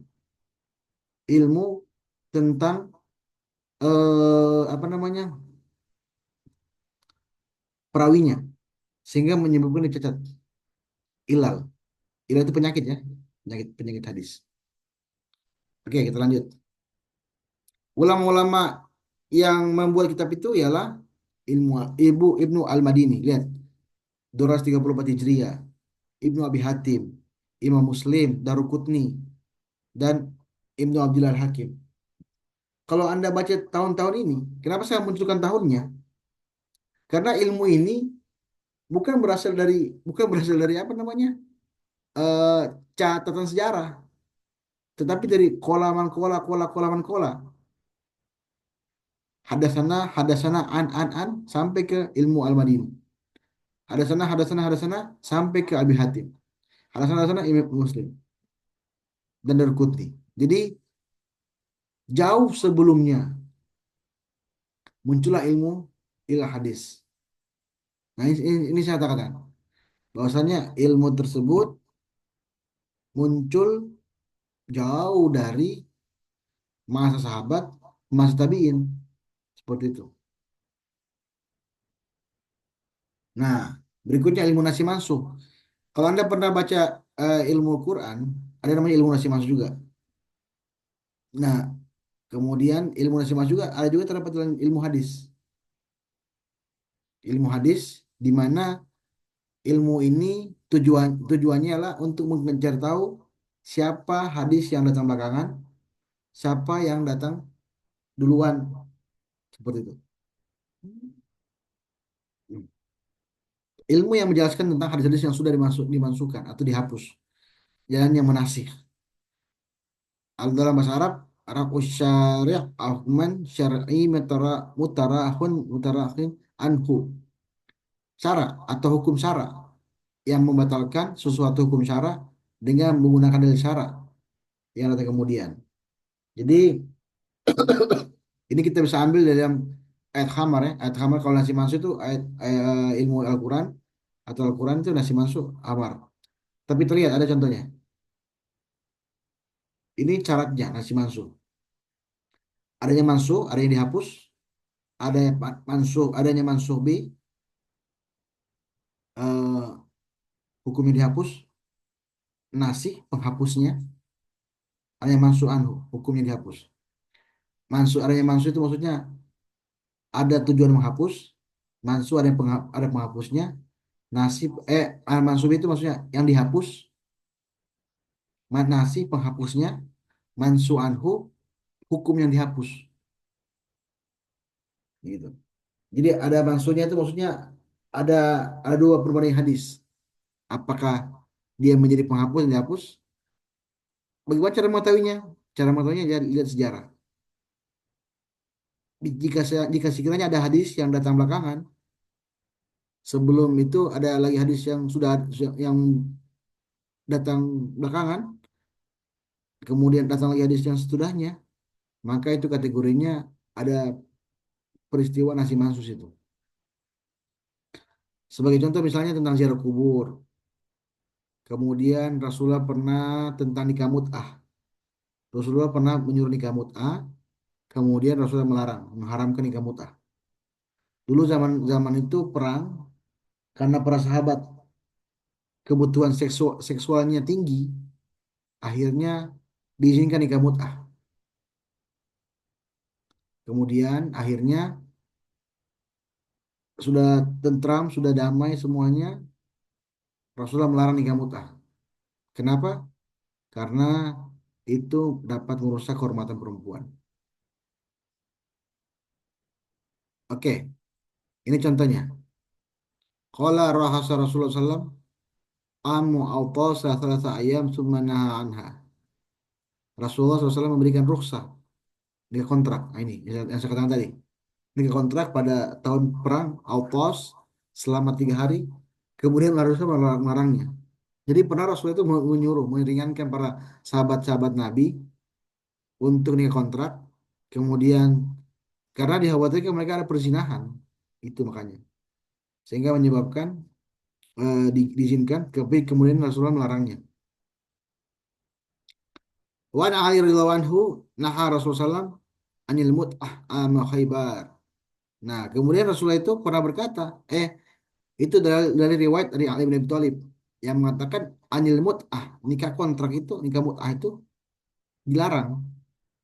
ilmu tentang apa namanya, perawinya, sehingga menyebabkan dia cacat. Ilal, ilal itu penyakit ya, penyakit penyakit hadis. Oke, kita lanjut. Ulama-ulama yang membuat kitab itu ialah ilmu Ibnu Al-Madini. Lihat, 234 Hijriah, Ibnu Abi Hatim, Imam Muslim, Daruqutni, dan Ibnu Abdillah Al-Hakim. Kalau Anda baca tahun-tahun ini, kenapa saya munculkan tahunnya? Karena ilmu ini bukan berasal dari apa namanya? eh, catatan sejarah, tetapi dari kolaman kola. Hadasana, hadasana, an, sampai ke ilmu Al-Madini. Hadasana, sampai ke Abi Hatim. Hadasana, Imam Muslim. Dan Darqutni. Jadi, jauh sebelumnya muncullah ilmu ilah hadis. Nah, ini saya katakan. Bahwasanya ilmu tersebut muncul jauh dari masa sahabat, masa tabi'in. Seperti itu. Nah, berikutnya ilmu nasi mansuh. Kalau Anda pernah baca ilmu Quran, ada namanya ilmu nasi mansuh juga. Nah, kemudian ilmu nasi mansuh juga ada juga terdapat dalam ilmu hadis. Ilmu hadis di mana ilmu ini tujuannya adalah untuk mengejar tahu siapa hadis yang datang belakangan, siapa yang datang duluan, seperti itu. Ilmu yang menjelaskan tentang hadis-hadis yang sudah dimasukkan atau dihapus, jalan yang menasih. Dalam bahasa Arab, Arab syari' ahman syar'i mutarahun anhu. Syara atau hukum syara yang membatalkan sesuatu hukum syara dengan menggunakan dalil syara yang datang kemudian. Jadi ini kita bisa ambil dari dalam ayat khamar ya. Ayat khamar kalau nasi masuk itu ilmu Al-Quran atau Al-Quran itu nasi masuk amar. Tapi terlihat ada contohnya. Ini syaratnya nasi masuk. Adanya masuk, ada yang dihapus, ada yang adanya mansuh B, eh, hukumnya dihapus, nasih penghapusnya, ada yang mansuh anhu, hukumnya dihapus. Adanya mansuh itu maksudnya ada tujuan menghapus, mansuh ada yang ada penghapusnya, nasib mansuh itu maksudnya yang dihapus, nasih penghapusnya, mansuh anhu, hukum yang dihapus, gitu. Jadi ada mansuhnya itu maksudnya ada dua perbandingan hadis. Apakah dia menjadi penghapus yang dihapus? Bagaimana cara mengetahuinya? Cara mengetahuinya ya lihat sejarah. Jika sekiranya ada hadis yang datang belakangan, sebelum itu ada lagi hadis yang sudah yang datang belakangan, kemudian datang lagi hadis yang setudahnya, maka itu kategorinya ada peristiwa nasi mansus itu. Sebagai contoh misalnya tentang ziarah kubur. Kemudian Rasulullah pernah tentang nikah mut'ah. Rasulullah pernah menyuruh nikah mut'ah, kemudian Rasulullah melarang, mengharamkan nikah mut'ah. Dulu zaman zaman itu perang karena para sahabat kebutuhan seksualnya tinggi, akhirnya diizinkan nikah mut'ah. Kemudian akhirnya sudah tentram, sudah damai semuanya, Rasulullah melarang nikah mut'ah. Kenapa? Karena itu dapat merusak kehormatan perempuan. Oke, ini contohnya. Qala rahasa Rasulullah SAW, amu awtasa salasa ayam summa naha anha. Rasulullah SAW memberikan rukhsah di kontrak. Nah, ini yang saya katakan tadi. Ini kontrak pada tahun perang Autos selama 3 hari. Kemudian Rasulullah melarangnya. Jadi pernah Rasulullah itu menyuruh, meringankan para sahabat-sahabat Nabi untuk nikah kontrak. Kemudian karena dikhawatirkan mereka ada perzinahan. Itu makanya. Sehingga menyebabkan diizinkan, tapi kemudian Rasulullah melarangnya. Wa an Ali radhiyallahu anhu naha Rasulullah SAW anil mut'ah ama Khaybar. Nah, kemudian Rasulullah itu pernah berkata, itu dari riwayat dari Ali bin Abi Thalib yang mengatakan anil mut'ah, nikah kontrak itu, nikah mut'ah itu dilarang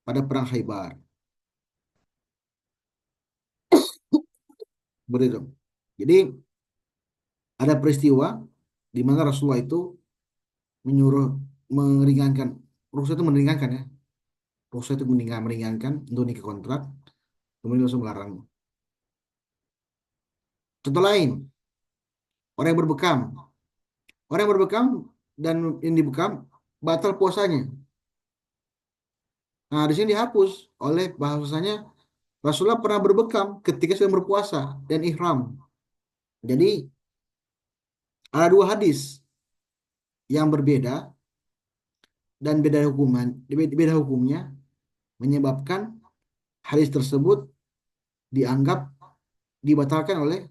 pada perang Khaybar. Begitu. Jadi ada peristiwa di mana Rasulullah itu menyuruh meringankan, Rasulullah itu meringankan ya, Rasulullah itu meringankan untuk nikah kontrak, kemudian langsung melarang. Contoh lain, orang yang berbekam, orang yang berbekam dan yang dibekam batal puasanya. Nah, di sini dihapus oleh bahwasanya Rasulullah pernah berbekam ketika sedang berpuasa dan ihram. Jadi ada dua hadis yang berbeda dan beda hukumnya menyebabkan hadis tersebut dianggap dibatalkan oleh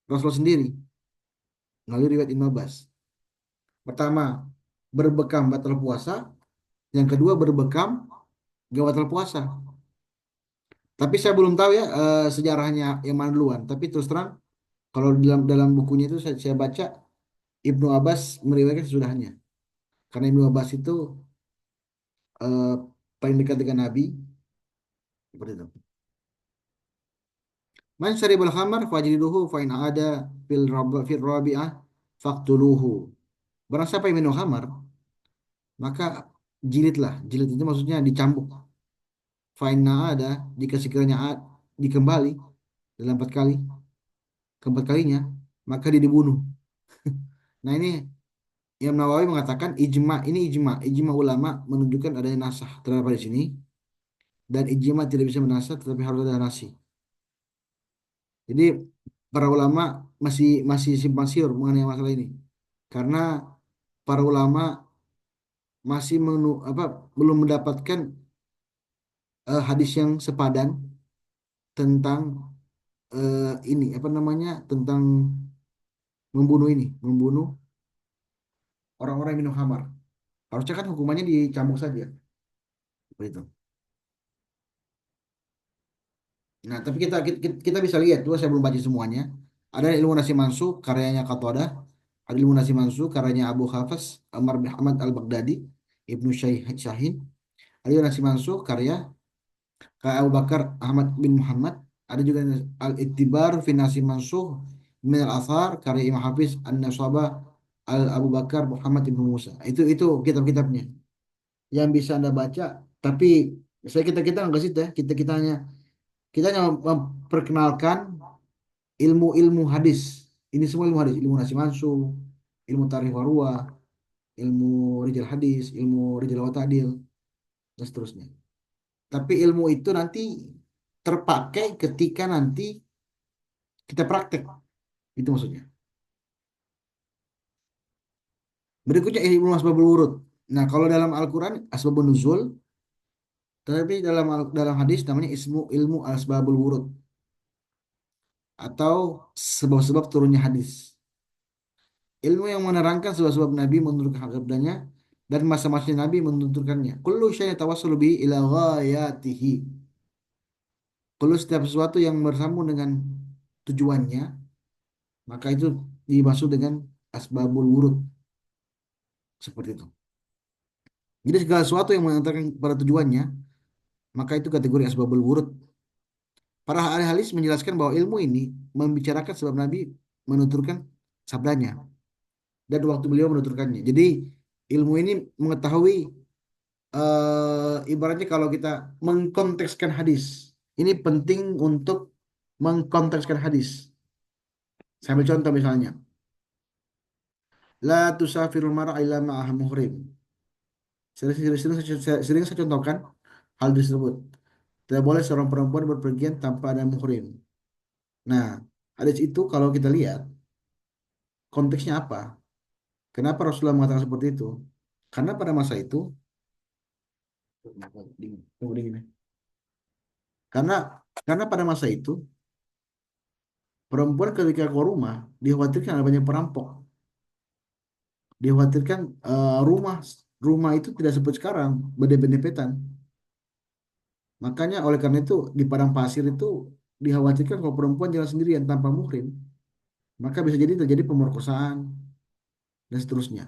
Rasulullah sendiri melalui riwayat Ibnu Abbas. Pertama, berbekam batal puasa, yang kedua berbekam gak batal puasa. Tapi saya belum tahu ya sejarahnya yang mana duluan. Tapi terus terang kalau dalam dalam bukunya itu saya baca Ibnu Abbas meriwayatkan sesudahnya. Karena Ibnu Abbas itu eh, paling dekat dengan Nabi seperti itu. Man syaribal khamar fajriduhu fa in ada fil rabi'ah faqtuluhu. Barang siapa yang minum khamar, maka jilidlah. Jilid itu maksudnya dicambuk. Fa in ada jika sekiranya dikembali dalam 4 kali, keempat kalinya, maka dia dibunuh. Nah ini Imam Nawawi mengatakan ijma ulama menunjukkan adanya nasah terhadap hadis ini dan ijma tidak bisa menasah tetapi harus ada nasi. Jadi para ulama masih masih simpang siur mengenai masalah ini. Karena para ulama masih belum mendapatkan hadis yang sepadan tentang ini apa namanya tentang membunuh orang-orang yang minum khamar. Harusnya kan hukumannya dicambuk saja. Begitu. Nah, tapi kita bisa lihat dua saya belum baca semuanya. Ada ilmu nasi mansuh karyanya Qatadah, ada ilmu nasi mansuh karyanya Abu Hafs Amr bin Ahmad Al-Baghdadi, Ibnu Syahin. Ada juga nasi mansuh karya Abu Bakar Ahmad bin Muhammad. Ada juga Al-Ittibar fi nasi mansuh min al-Athar karya Imam Hafiz An-Nasabah Al Abu Bakar Muhammad bin Musa. Itu kitab-kitabnya yang bisa Anda baca. Tapi kita nggak sih ya. Kita hanya memperkenalkan ilmu-ilmu hadis. Ini semua ilmu hadis, ilmu nasi mansuh, ilmu tarikh warwah, ilmu rijal hadis, ilmu rijal wa ta'dil, dan seterusnya. Tapi ilmu itu nanti terpakai ketika nanti kita praktek. Itu maksudnya. Berikutnya ilmu asbabul wurud. Nah, kalau dalam Al-Quran asbabun nuzul, tapi dalam hadis namanya ilmu asbabul wurud atau sebab-sebab turunnya hadis. Ilmu yang menerangkan sebab-sebab Nabi menurunkan sabdanya dan masa-masa Nabi menunturkannya. Kullu syai'in tawassalu bihi ila ghayatihi. Kullu setiap sesuatu yang bersambung dengan tujuannya, maka itu dimaksud dengan asbabul wurud. Seperti itu. Jadi segala sesuatu yang mengantarkan pada tujuannya, maka itu kategori asbabul wurud. Para ahli hadis menjelaskan bahwa ilmu ini membicarakan sebab Nabi menuturkan sabdanya dan waktu beliau menuturkannya. Jadi ilmu ini mengetahui ibaratnya kalau kita mengkontekskan hadis. Ini penting untuk mengkontekskan hadis. Saya ambil contoh misalnya. La tusafirul mar'a illa ma'ah muhrim. Sering saya contohkan hal tersebut. Tidak boleh seorang perempuan berpergian tanpa ada muhrim. Nah, hadis itu kalau kita lihat konteksnya apa? Kenapa Rasulullah mengatakan seperti itu? Karena pada masa itu, tunggu dingin ya. Karena karena pada masa itu perempuan ketika keluar rumah dikhawatirkan ada banyak perampok. Dikhawatirkan rumah rumah itu tidak seperti sekarang berdempet-dempetan. Makanya oleh karena itu di padang pasir itu dikhawatirkan kalau perempuan jalan sendirian tanpa muhrim, maka bisa jadi terjadi pemerkosaan dan seterusnya,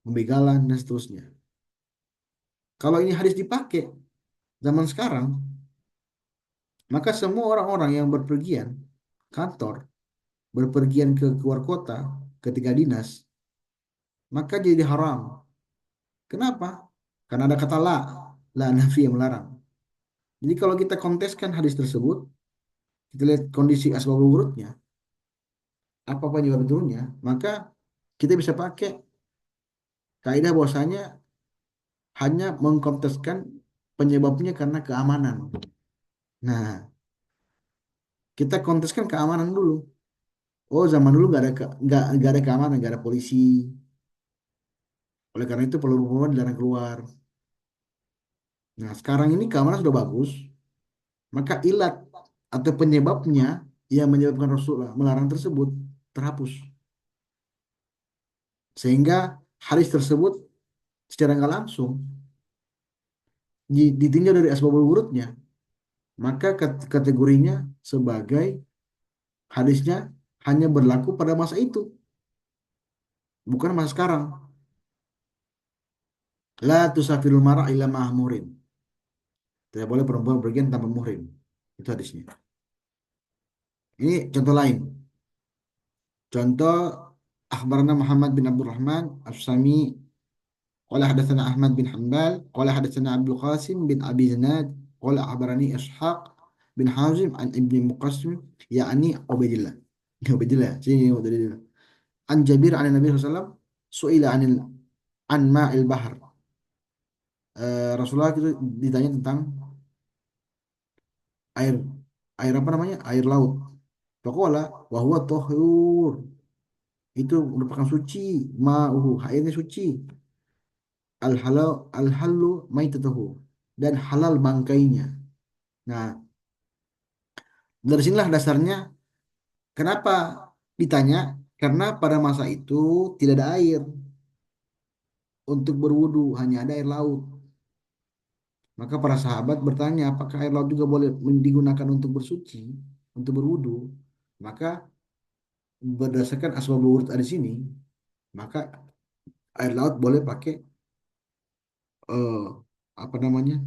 pembegalan dan seterusnya. Kalau ini hadis dipakai zaman sekarang, maka semua orang-orang yang berpergian kantor, berpergian ke keluar kota ketika dinas, maka jadi haram. Kenapa? Karena ada kata la nafi yang melarang. Jadi kalau kita konteskan hadis tersebut, kita lihat kondisi asbabul wurudnya, apa penyebab turunnya, maka kita bisa pakai kaidah bahwasanya hanya mengkonteskan penyebabnya karena keamanan. Nah, kita konteskan keamanan dulu. Oh, zaman dulu nggak ada keamanan, nggak ada polisi. Oleh karena itu perempuan dilarang keluar. Nah, sekarang ini keamanan sudah bagus, maka ilat atau penyebabnya yang menyebabkan Rasulullah melarang tersebut terhapus. Sehingga hadis tersebut secara nggak langsung ditinjau dari asbabul wurudnya, maka kategorinya sebagai hadisnya hanya berlaku pada masa itu, bukan masa sekarang. La tusafirul mar'a illa ma'ah muhrim. Tidak boleh perempuan pergi tanpa muhrim. Itu hadisnya. Ini contoh lain. Contoh akhbarana Muhammad bin Abdul Rahman As-Sami qala hadatsana Ahmad bin Hanbal qala hadatsana Abdul Qasim bin Abi Zanad qala akhbarani Ishaq bin Hazim an Ibni Muqassim yakni Ubaidillah. Ubaidillah, sini Ubaidillah. An Jabir an Nabi sallallahu alaihi wasallam suila an ma'il bahr. Rasulullah itu ditanya tentang air air apa namanya? Air laut. Faqala wa huwa tahur. Itu merupakan suci, ma'uhu, airnya suci. Al halu maitatuhu dan halal bangkainya. Nah, dari sinilah dasarnya kenapa ditanya? Karena pada masa itu tidak ada air untuk berwudu, hanya ada air laut. Maka para sahabat bertanya, apakah air laut juga boleh digunakan untuk bersuci, untuk berwudu? Maka berdasarkan asbabul wurud di sini, maka air laut boleh pakai eh, apa namanya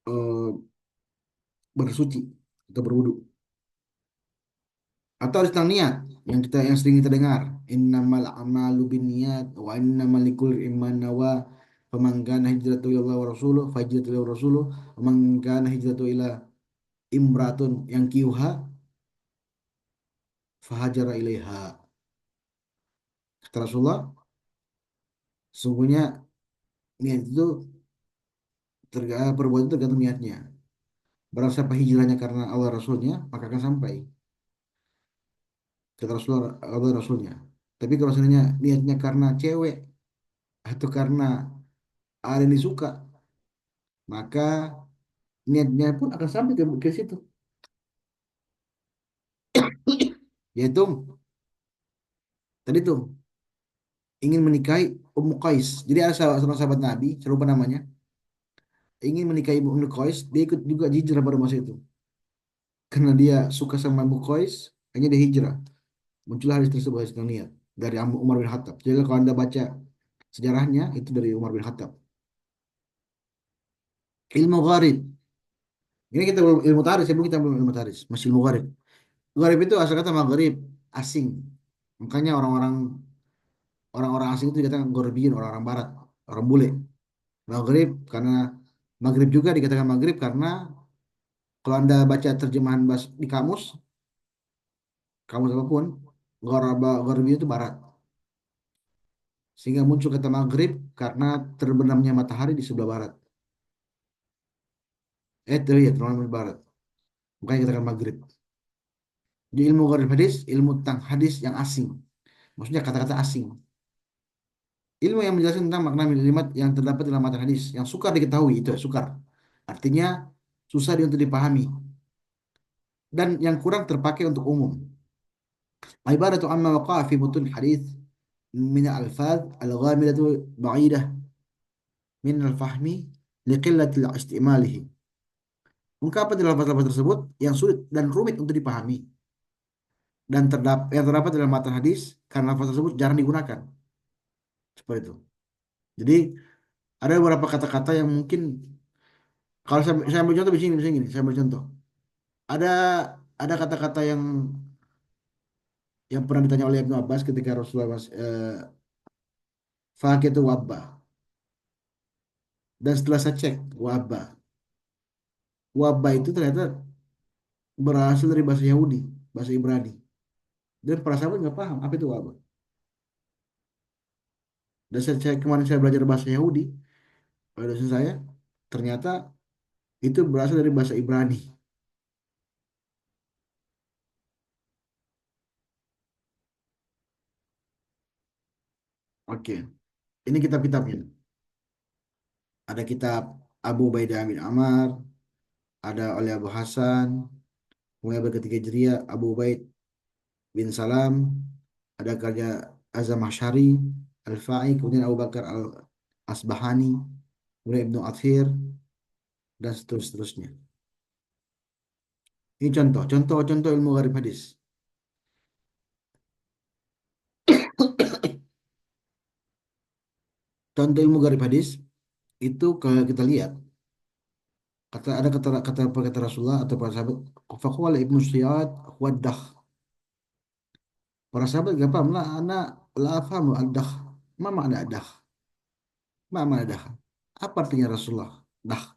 eh, bersuci atau berwudu. Atau ada tentang niat yang sering kita dengar, innamal a'malu binniyat wa innamal likulli imman nawa faman kana hijratu ila Allah wa rasuluh fa hijratu ila rasuluh wa man kana hijratu ila imratun yang kiuha fahajara ilaiha. Kata Rasulullah, sungguhnya niat itu perbuatan itu tergantung niatnya. Barang siapa hijrahnya karena Allah Rasulnya, maka akan sampai. Kata Rasulullah, Allah Rasulnya. Tapi kalau seandainya niatnya karena cewek atau karena ada yang disuka, maka niatnya pun akan sampai ke situ. Yaitu tadi tuh ingin menikahi Ummu Qais. Jadi ada seorang sahabat Nabi, serupa namanya, ingin menikahi Ummu Qais, dia ikut juga hijrah pada masa itu. Karena dia suka sama Ummu Qais, hanya dia hijrah. Muncullah hadis tersebut hadis tentang niat dari Umar bin Khattab. Jadi kalau Anda baca sejarahnya itu dari Umar bin Khattab. Ilmu gharib. Ini kita belum ilmu taris, sebelum kita belum ilmu taris, masih ilmu gharib. Gharib itu asal kata maghrib, asing. Makanya orang-orang asing itu dikatakan Gorbin, orang-orang barat, orang bule. Maghrib karena maghrib juga dikatakan maghrib karena kalau Anda baca terjemahan di kamus, kamus apapun, Ghorbiya itu barat. Sehingga muncul kata maghrib karena terbenamnya matahari di sebelah barat. Itu ya, terbenam di barat. Makanya kita katakan maghrib. Di ilmu gharib hadis, ilmu tentang hadis yang asing. Maksudnya kata-kata asing. Ilmu yang menjelaskan tentang makna kalimat yang terdapat dalam matan hadis. Yang sukar diketahui, itu ya, sukar. Artinya susah untuk dipahami. Dan yang kurang terpakai untuk umum. Ibaratu amma waqa'a fi butun hadis min al-alfaz al-ghamidatu ba'idah min al-fahmi liqillati istimalihi. Ungkapan dalam lafaz-lafaz tersebut yang sulit dan rumit untuk dipahami dan yang terdapat dalam matan hadis karena lafaz tersebut jarang digunakan. Seperti itu. Jadi ada beberapa kata-kata yang mungkin kalau saya ambil contoh di sini gini, saya ambil contoh. Ada ada kata-kata yang pernah ditanya oleh Ibnu Abbas ketika Rasulullah itu wabah. Dan setelah saya cek wabah itu ternyata berasal dari bahasa Yahudi, bahasa Ibrani. Dan para sahabat nggak paham apa itu wabah. Dan kemarin saya belajar bahasa Yahudi, pada dosen saya, ternyata itu berasal dari bahasa Ibrani. Oke, ini kitab-kitabnya. Ada kitab Abu Ubaidah bin Amar, ada oleh Abu Hasan, mulai abad ketiga Hijriah, Abu Ubaid bin Salam, ada karya Azam Ashari, Al-Fa'i, kemudian Abu Bakar Al-Asbahani, kemudian Ibnu Athir, dan seterusnya. Ini contoh ilmu gharib hadis. Contoh ilmu gharib hadis itu kalau kita lihat ada kata Rasulullah atau para sahabat, faqala Ibnu Siyad wadah. Para sahabat gak paham lah, anak la fahamu adah. Ma makna adah? Ma makna adah? Apa artinya Rasulullah? Dah.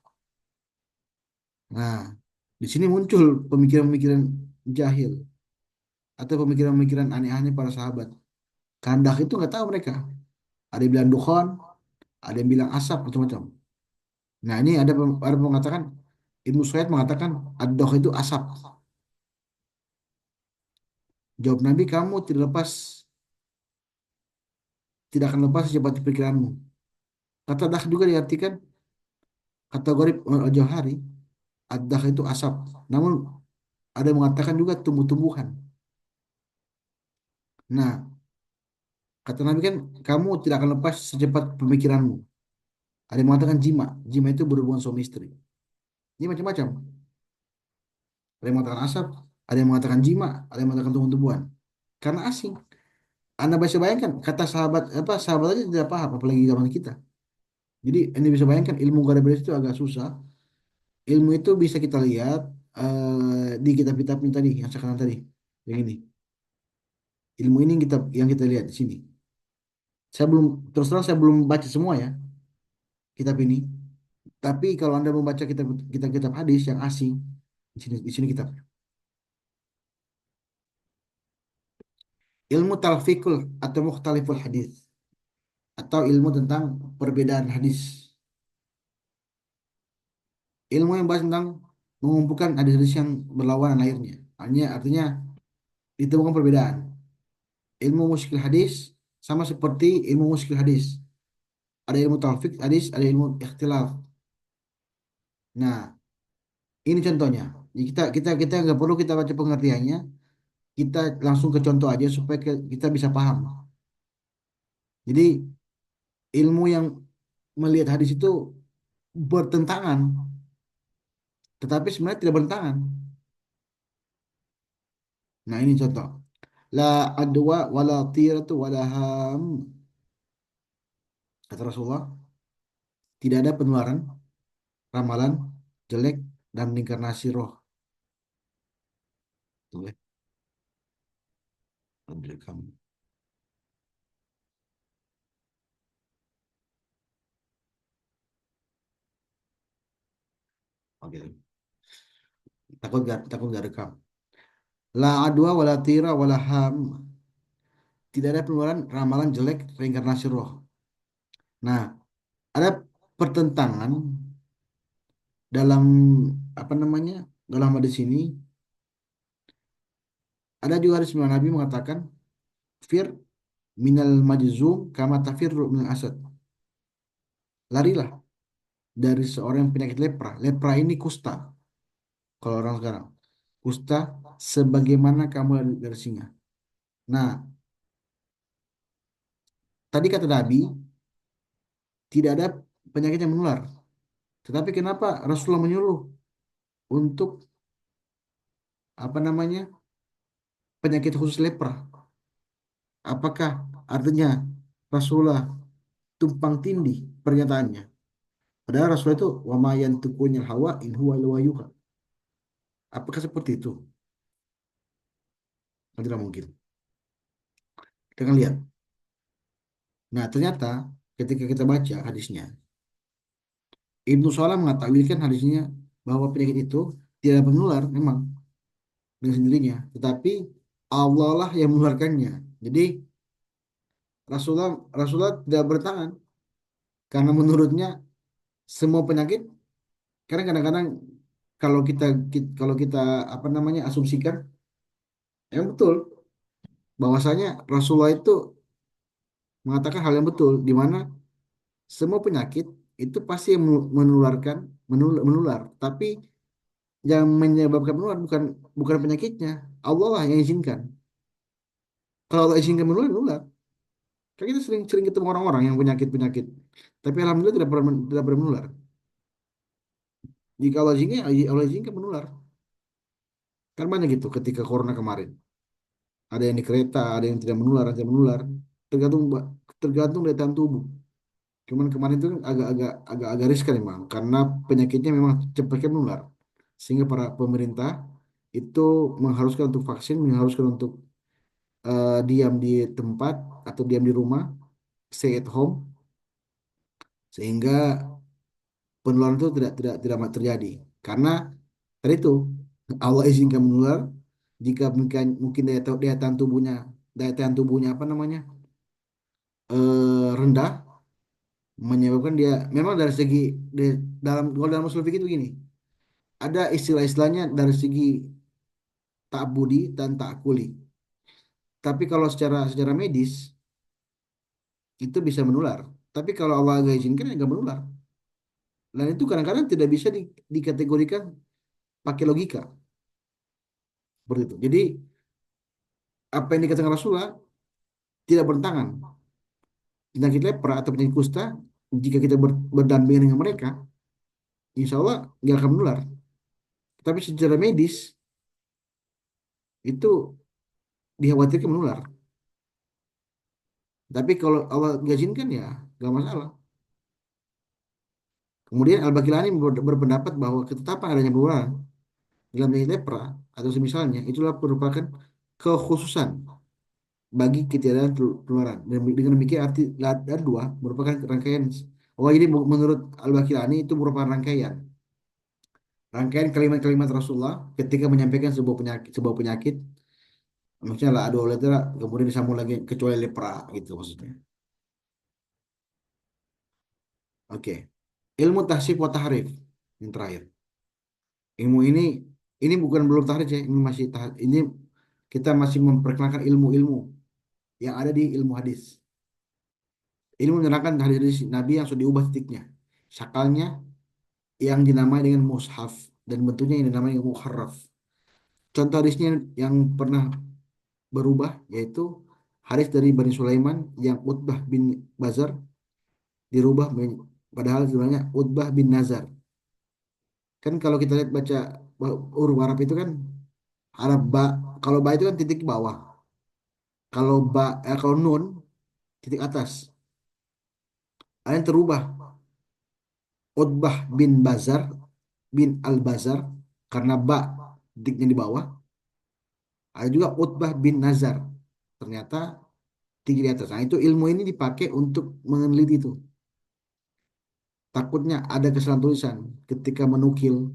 Nah, di sini muncul pemikiran-pemikiran jahil atau pemikiran-pemikiran aneh-aneh para sahabat. Kandah itu nggak tahu mereka. Ada yang bilang dukhon, ada yang bilang asap, macam-macam. Nah, ini ada yang mengatakan, Ibnu Syaid mengatakan ad-doh itu asap. Jawab Nabi, kamu tidak akan lepas secepat pikiranmu. Kata dah juga diartikan kategori Al-Jauhari, ad-dah itu asap. Namun ada yang mengatakan juga tumbuh-tumbuhan. Nah, kata Nabi kan, kamu tidak akan lepas secepat pemikiranmu. Ada yang mengatakan jima. Jima itu berhubungan suami istri. Ini macam-macam. Ada yang mengatakan asap, ada yang mengatakan jima, ada yang mengatakan tumbuh-tumbuhan. Karena asing. Anda bisa bayangkan kata sahabat aja tidak paham apalagi zaman kita. Jadi Anda bisa bayangkan ilmu gharib itu agak susah. Ilmu itu bisa kita lihat di kitab-kitab ini tadi yang sekarang tadi. Yang ini. Ilmu ini yang kita lihat di sini. Saya belum terus terang saya belum baca semua ya kitab ini. Tapi kalau Anda membaca kitab-kitab hadis yang asing di sini kitabnya. Ilmu talfikul atau mukhtaliful hadis atau ilmu tentang perbedaan hadis. Ilmu yang bahas tentang mengumpulkan hadis-hadis yang berlawanan akhirnya. Artinya ditemukan perbedaan. Ilmu muskil hadis sama seperti ilmu muskil hadis. Ada ilmu taufik hadis, ada ilmu ikhtilaf. Nah, ini contohnya. Jadi kita nggak perlu kita baca pengertiannya, kita langsung ke contoh aja supaya kita bisa paham. Jadi ilmu yang melihat hadis itu bertentangan, tetapi sebenarnya tidak bertentangan. Nah, ini contoh. La adwa wala tiratu wala ham. Kata Rasulullah, tidak ada penularan, ramalan, jelek, dan reinkarnasi roh. Tuh, ya. Ambil kamu. Oke. Takut gak rekam. La adwa wala tira wala ham. tidak ada penularan ramalan jelek reinkarnasi roh. Nah, ada pertentangan dalam apa namanya? Dalam hadis ini ada juga hadis Nabi mengatakan fir minal majzum kama tafirru minal asad. Larilah dari seorang yang penyakit lepra. Lepra ini kusta kalau orang sekarang. Kusta sebagaimana kamu lari dari singa. Nah, tadi kata Nabi tidak ada penyakit yang menular. Tetapi kenapa Rasulullah menyuruh untuk apa namanya? Penyakit khusus lepra? Apakah artinya Rasulullah tumpang tindih pernyataannya? Padahal Rasulullah itu wa ma yantiqu anil hawa in huwa illa wahyuha. Apakah seperti itu? Tidak mungkin. Kita akan lihat. Nah, ternyata ketika kita baca hadisnya, Ibnu Salam mengatakan hadisnya bahwa penyakit itu tidak menular memang dengan sendirinya, tetapi Allah lah yang menularkannya. Jadi Rasulullah Rasulullah tidak bertangan karena menurutnya semua penyakit karena kadang-kadang kalau kita apa namanya asumsikan yang betul bahwasanya Rasulullah itu mengatakan hal yang betul di mana semua penyakit itu pasti yang menularkan menular, tapi yang menyebabkan menular bukan bukan penyakitnya, Allah lah yang izinkan. Kalau Allah izinkan menular, menular. Kan kita sering ketemu orang-orang yang penyakit-penyakit, tapi alhamdulillah tidak pernah menular. Jika Allah izinkan, Allah izinkan menular. Kan banyak gitu ketika corona kemarin. Ada yang di kereta, ada yang tidak menular, ada yang menular. Tergantung tergantung daya tahan tubuh. Cuman kemarin itu kan agak riskan memang karena penyakitnya memang cepatnya menular. Sehingga para pemerintah itu mengharuskan untuk vaksin, mengharuskan untuk diam di tempat atau diam di rumah, stay at home, sehingga penularan itu tidak terjadi. Karena tadi itu Allah izinkan menular jika mungkin daya tahan tubuhnya apa namanya rendah, menyebabkan dia memang dari segi kalau dalam usul fikih itu begini, ada istilah-istilahnya dari segi ta'budi dan ta'kuli. Tapi kalau secara secara medis itu bisa menular. Tapi kalau Allah nggak izinkan ya nggak menular. Dan itu kadang-kadang tidak bisa dikategorikan pakai logika seperti itu. Jadi apa yang dikatakan Rasulullah tidak bertentangan. Penyakit lepra atau penyakit kusta jika kita berdampingan dengan mereka, insya Allah nggak akan menular. Tapi secara medis itu dikhawatirkan menular. Tapi kalau Allah nggak izinkan ya nggak masalah. Kemudian Al-Baqilani berpendapat bahwa ketetapan adanya penularan dalam penyakit lepra atau semisalnya itulah merupakan kekhususan bagi ketiadaan penularan. Dan dengan demikian arti dan dua merupakan rangkaian. Oh ini menurut Al-Baqilani itu merupakan rangkaian kalimat-kalimat Rasulullah ketika menyampaikan sebuah penyakit. Maksudnya lah ada oleh kemudian disambung lagi kecuali lepra gitu maksudnya. Oke. Ilmu tahsib wa tahrif yang terakhir. Ilmu ini bukan belum tahrif ya, ini masih ini kita masih memperkenalkan ilmu-ilmu yang ada di ilmu hadis. Ilmu menerangkan hadis Nabi yang sudah diubah titiknya. Syakalnya yang dinamai dengan mushaf dan bentuknya yang dinamai dengan muharraf. Contoh hadisnya yang pernah berubah yaitu hadis dari Bani Sulaiman yang Utbah bin Bazar dirubah padahal sebenarnya Utbah bin Nazar. Kan kalau kita lihat baca huruf Arab itu kan Arab ba, kalau ba itu kan titik di bawah. Kalau nun titik atas. Ada yang terubah Utbah bin Bazar bin Al-Bazar karena ba titiknya di bawah. Ada juga Utbah bin Nazar. Ternyata tinggi di atas. Nah, itu ilmu ini dipakai untuk meneliti itu. Takutnya ada kesalahan tulisan ketika menukil,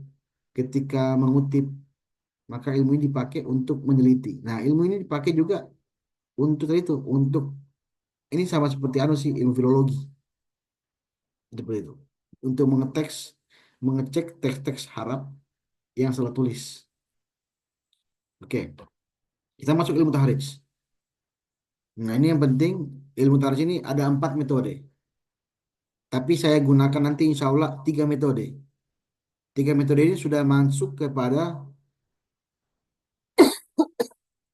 ketika mengutip, maka ilmu ini dipakai untuk meneliti. Nah, ilmu ini dipakai juga untuk tadi itu, untuk ini sama seperti anu sih ilmu filologi seperti itu. Untuk mengecek teks-teks Arab yang salah tulis. Oke, kita masuk ilmu tahrij. Nah, ini yang penting ilmu tahrij ini ada 4 metode. Tapi saya gunakan nanti insya Allah 3 metode. 3 metode ini sudah masuk kepada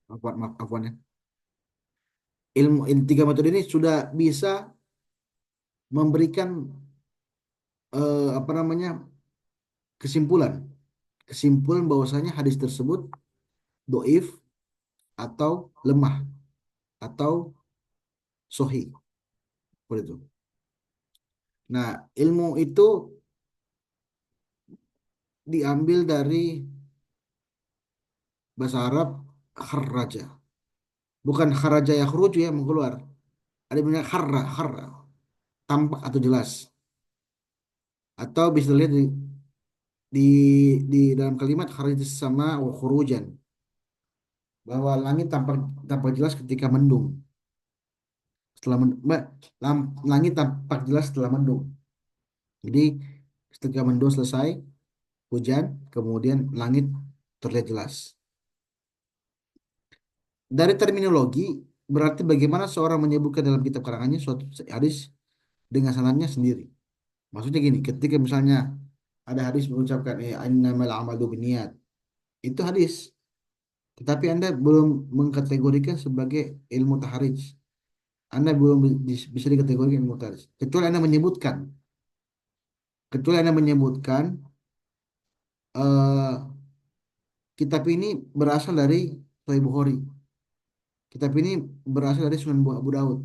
maaf ya. Ilmu 3 metode ini sudah bisa memberikan apa namanya kesimpulan, kesimpulan bahwasanya hadis tersebut doif atau lemah atau sohi seperti itu. Nah, ilmu itu diambil dari bahasa Arab kharraja. Bukan kharaja yakhruju ya mengeluar. Ada yang bilang kharra, kharra, tampak atau jelas. Atau bisa dilihat di, di dalam kalimat kharajat sama wa khurujan bahwa langit tampak tampak jelas ketika mendung. Setelah langit tampak jelas setelah mendung. Jadi ketika mendung selesai, hujan, kemudian langit terlihat jelas. Dari terminologi berarti bagaimana seorang menyebutkan dalam kitab karangannya suatu hadis dengan sanadnya sendiri. Maksudnya gini, ketika misalnya ada hadis mengucapkan innamal a'malu binniyat, itu hadis, tetapi Anda belum mengkategorikan sebagai ilmu tahrij. Anda belum bisa dikategorikan ilmu tahrij. Kecuali Anda menyebutkan eh, kitab ini berasal dari Sahih Bukhari. Kitab ini berasal dari Sunan Abu Daud.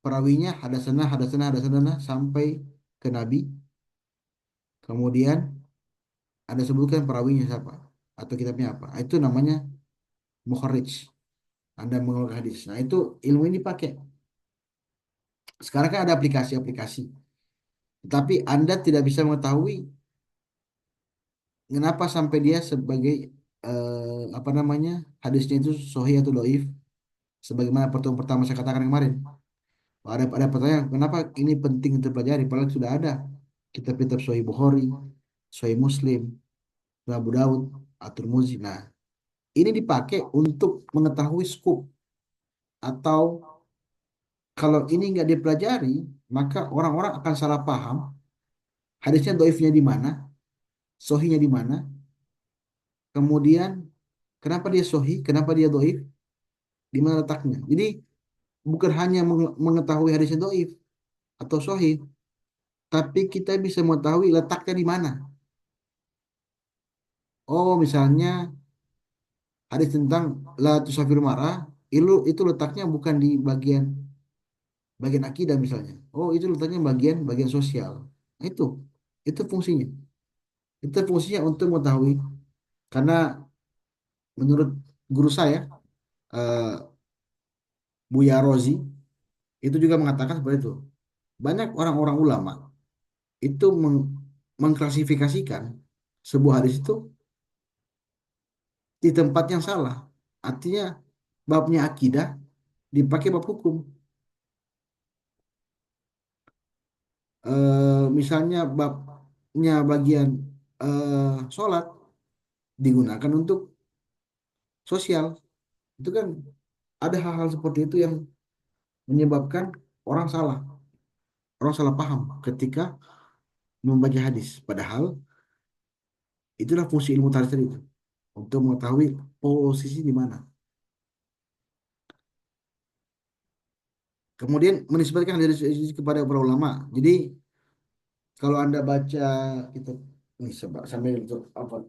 Perawinya hadasana hadasana hadasana sampai ke Nabi. Kemudian Anda sebutkan perawinya siapa atau kitabnya apa. Itu namanya mukharrij. Anda mengeluarkan hadis. Nah, itu ilmu ini dipakai. Sekarang kan ada aplikasi-aplikasi. Tapi Anda tidak bisa mengetahui kenapa sampai dia sebagai apa namanya hadisnya itu sahih atau doif. Sebagaimana pertemuan pertama saya katakan kemarin. Ada pertanyaan, kenapa ini penting untuk pelajari? Padahal sudah ada kitab-kitab Sahih Bukhari, Sahih Muslim, Sunan Abu Daud, At-Tirmidzi. Nah, ini dipakai untuk mengetahui skup atau kalau ini nggak dipelajari, maka orang-orang akan salah paham hadisnya doifnya di mana, sohinya di mana, kemudian kenapa dia sohi, kenapa dia doif, di mana letaknya. Jadi bukan hanya mengetahui hadisnya doif atau sohi, tapi kita bisa mengetahui letaknya di mana. Oh, misalnya hadis tentang la tusafir marah, itu letaknya bukan di bagian bagian akidah misalnya. Oh, itu letaknya bagian bagian sosial. Nah, itu fungsinya. Itu fungsinya untuk mengetahui karena menurut guru saya eh, Buya Rozi itu juga mengatakan seperti itu. Banyak orang-orang ulama itu mengklasifikasikan sebuah hadis itu di tempat yang salah. Artinya babnya akidah dipakai bab hukum. Misalnya babnya bagian sholat digunakan untuk sosial. Itu kan ada hal-hal seperti itu yang menyebabkan orang salah, orang salah paham ketika membaca hadis. Padahal itulah fungsi ilmu tarikh tadi itu untuk mengetahui posisi di mana. Kemudian menisbatkan dari sisi kepada para ulama. Jadi kalau Anda baca itu ini sambil itu apa?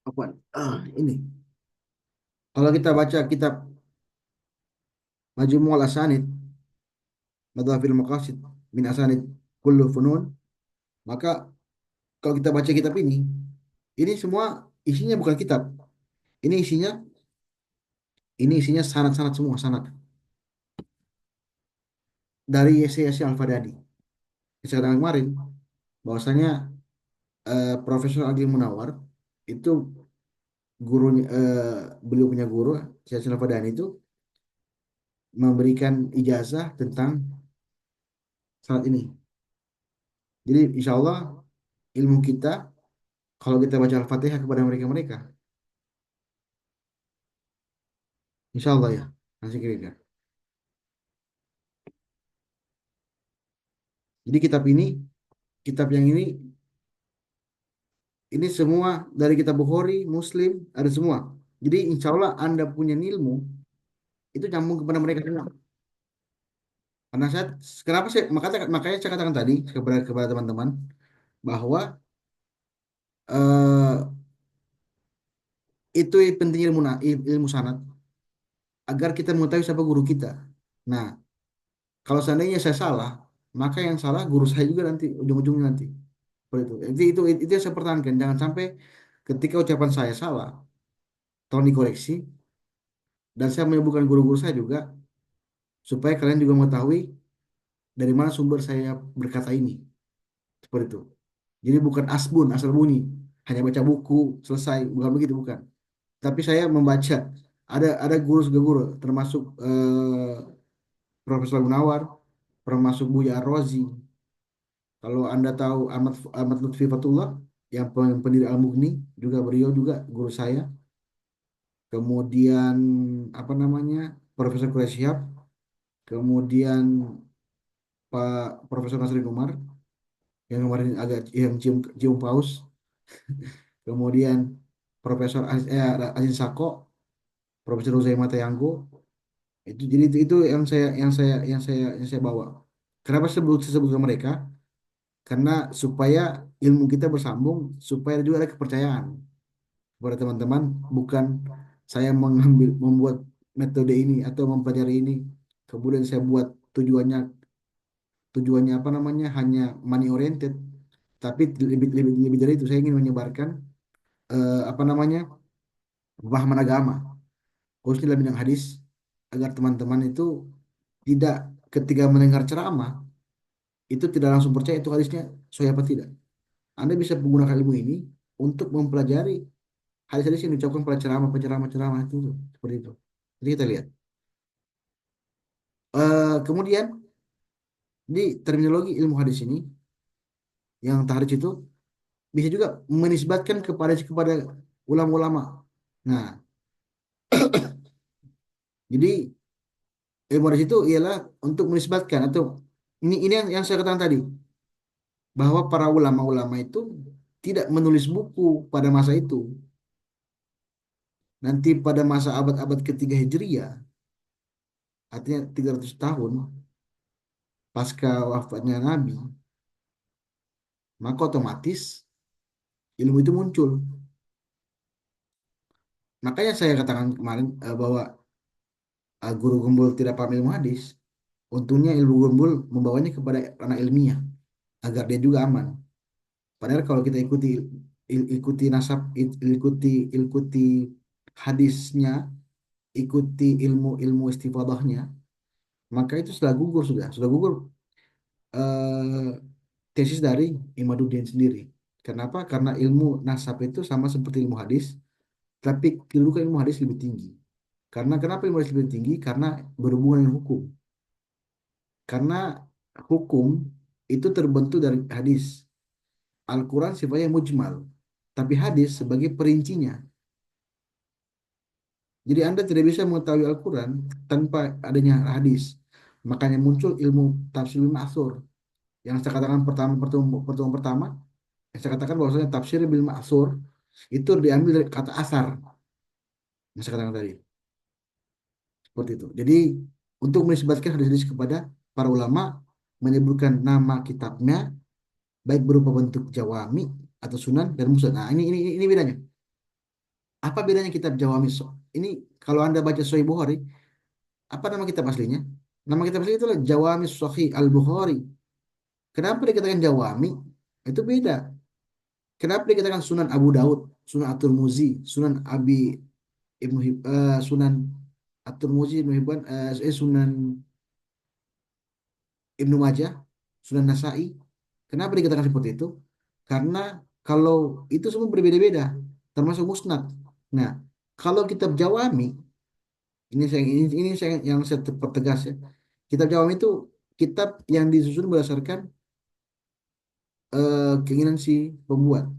Apa? Ini. Kalau kita baca kitab Majmu' al-Asanid, Madhafil Maqasid min Asanid kullu funun, maka kalau kita baca kitab ini semua isinya bukan kitab. Ini isinya ini isinya sanad-sanad semua, sanad dari Yesya Al-Fadani. Yang saya katakan kemarin bahwasanya Profesor Adi Munawar itu gurunya, beliau punya guru Yesya Al-Fadani itu memberikan ijazah tentang sanad ini. Jadi insya Allah ilmu kita kalau kita baca Al-Fatihah kepada mereka-mereka, insya Allah ya, masih kira. Jadi kitab yang ini semua dari kitab Bukhari, Muslim, ada semua. Jadi insya Allah Anda punya ilmu itu nyambung kepada mereka semua. Karena makanya saya katakan tadi kepada teman-teman bahwa eh, itu penting ilmu sanad agar kita mengetahui siapa guru kita. Nah, kalau seandainya saya salah, maka yang salah guru saya juga nanti ujung-ujungnya nanti. Seperti itu. Itu yang saya pertahankan. Jangan sampai ketika ucapan saya salah, tolong dikoreksi dan saya menyebutkan guru-guru saya juga supaya kalian juga mengetahui dari mana sumber saya berkata ini. Seperti itu. Jadi bukan asbun, asal bunyi. Hanya baca buku, selesai. Bukan begitu, bukan. Tapi saya membaca. Ada guru-guru, termasuk Profesor Munawar, termasuk Buya Ar-Razi. Kalau Anda tahu Ahmad Lutfi Fatullah, yang pendiri Al-Mughni, juga beliau juga guru saya. Kemudian, apa namanya, Profesor Quraish Shihab. Kemudian Pak Profesor Nasrin Umar, yang kemarin agak yang cium paus. Kemudian Aziz Sako, Profesor Uzaimah Tayanggo. Itu yang saya bawa. Kenapa sebut ke mereka? Karena supaya ilmu kita bersambung, supaya juga ada kepercayaan kepada teman-teman, bukan saya membuat metode ini atau mempelajari ini, kemudian saya buat tujuannya tujuannya apa namanya hanya money oriented, tapi lebih dari itu saya ingin menyebarkan apa namanya pemahaman agama, khususnya dalam bidang hadis, agar teman-teman itu tidak ketika mendengar ceramah itu tidak langsung percaya itu hadisnya sahih apa tidak. Anda bisa menggunakan ilmu ini untuk mempelajari hadis-hadis yang diucapkan pada ceramah-ceramah itu seperti itu. Jadi kita lihat. Kemudian di terminologi ilmu hadis ini yang tahrij itu bisa juga menisbatkan kepada ulama-ulama. Nah, jadi ilmu hadis itu ialah untuk menisbatkan atau ini yang saya katakan tadi bahwa para ulama-ulama itu tidak menulis buku pada masa itu. Nanti pada masa abad-abad ketiga Hijriah, artinya 300 tahun pasca wafatnya Nabi, maka otomatis ilmu itu muncul. Makanya saya katakan kemarin bahwa guru gembul tidak paham ilmu hadis. Untungnya ilmu gembul membawanya kepada ranah ilmiah agar dia juga aman. Padahal kalau kita ikuti nasab, ikuti ikuti hadisnya, ikuti ilmu istifadahnya, maka itu sudah gugur eh, tesis dari Imaduddin sendiri. Kenapa? Karena ilmu nasab itu sama seperti ilmu hadis, tapi kedudukan ilmu hadis lebih tinggi. Karena kenapa ilmu hadis lebih tinggi? Karena berhubungan dengan hukum. Karena hukum itu terbentuk dari hadis. Al-Quran sifatnya mujmal, tapi hadis sebagai perincinya. Jadi Anda tidak bisa mengetahui Al-Quran tanpa adanya hadis. Makanya muncul ilmu tafsir bil ma'thur. Yang saya katakan pertemuan pertama, yang saya katakan bahwasanya tafsir bil ma'thur itu diambil dari kata asar. Yang saya katakan tadi. Seperti itu. Jadi untuk menisbatkan hadis-hadis kepada para ulama, menyebutkan nama kitabnya, baik berupa bentuk jawami atau sunan dan musnad. Nah, ini bedanya. Apa bedanya kitab Jawami? Ini kalau Anda baca Sahih Bukhari, apa nama kitab aslinya? Nama kitab aslinya itulah Jawami Sahih Al-Bukhari. Kenapa dikatakan Jawami? Itu beda. Kenapa dikatakan Sunan Abu Daud, Sunan At-Tirmidzi, Sunan Sunan At-Tirmidzi, Ibnu Hibban, Sunan Ibnu Majah, Sunan Nasai. Kenapa dikatakan seperti itu? Karena kalau itu semua berbeda-beda, termasuk musnad. Nah, kalau kitab Jawami, ini yang saya pertegas ya. Kitab Jawami itu kitab yang disusun berdasarkan keinginan si pembuat.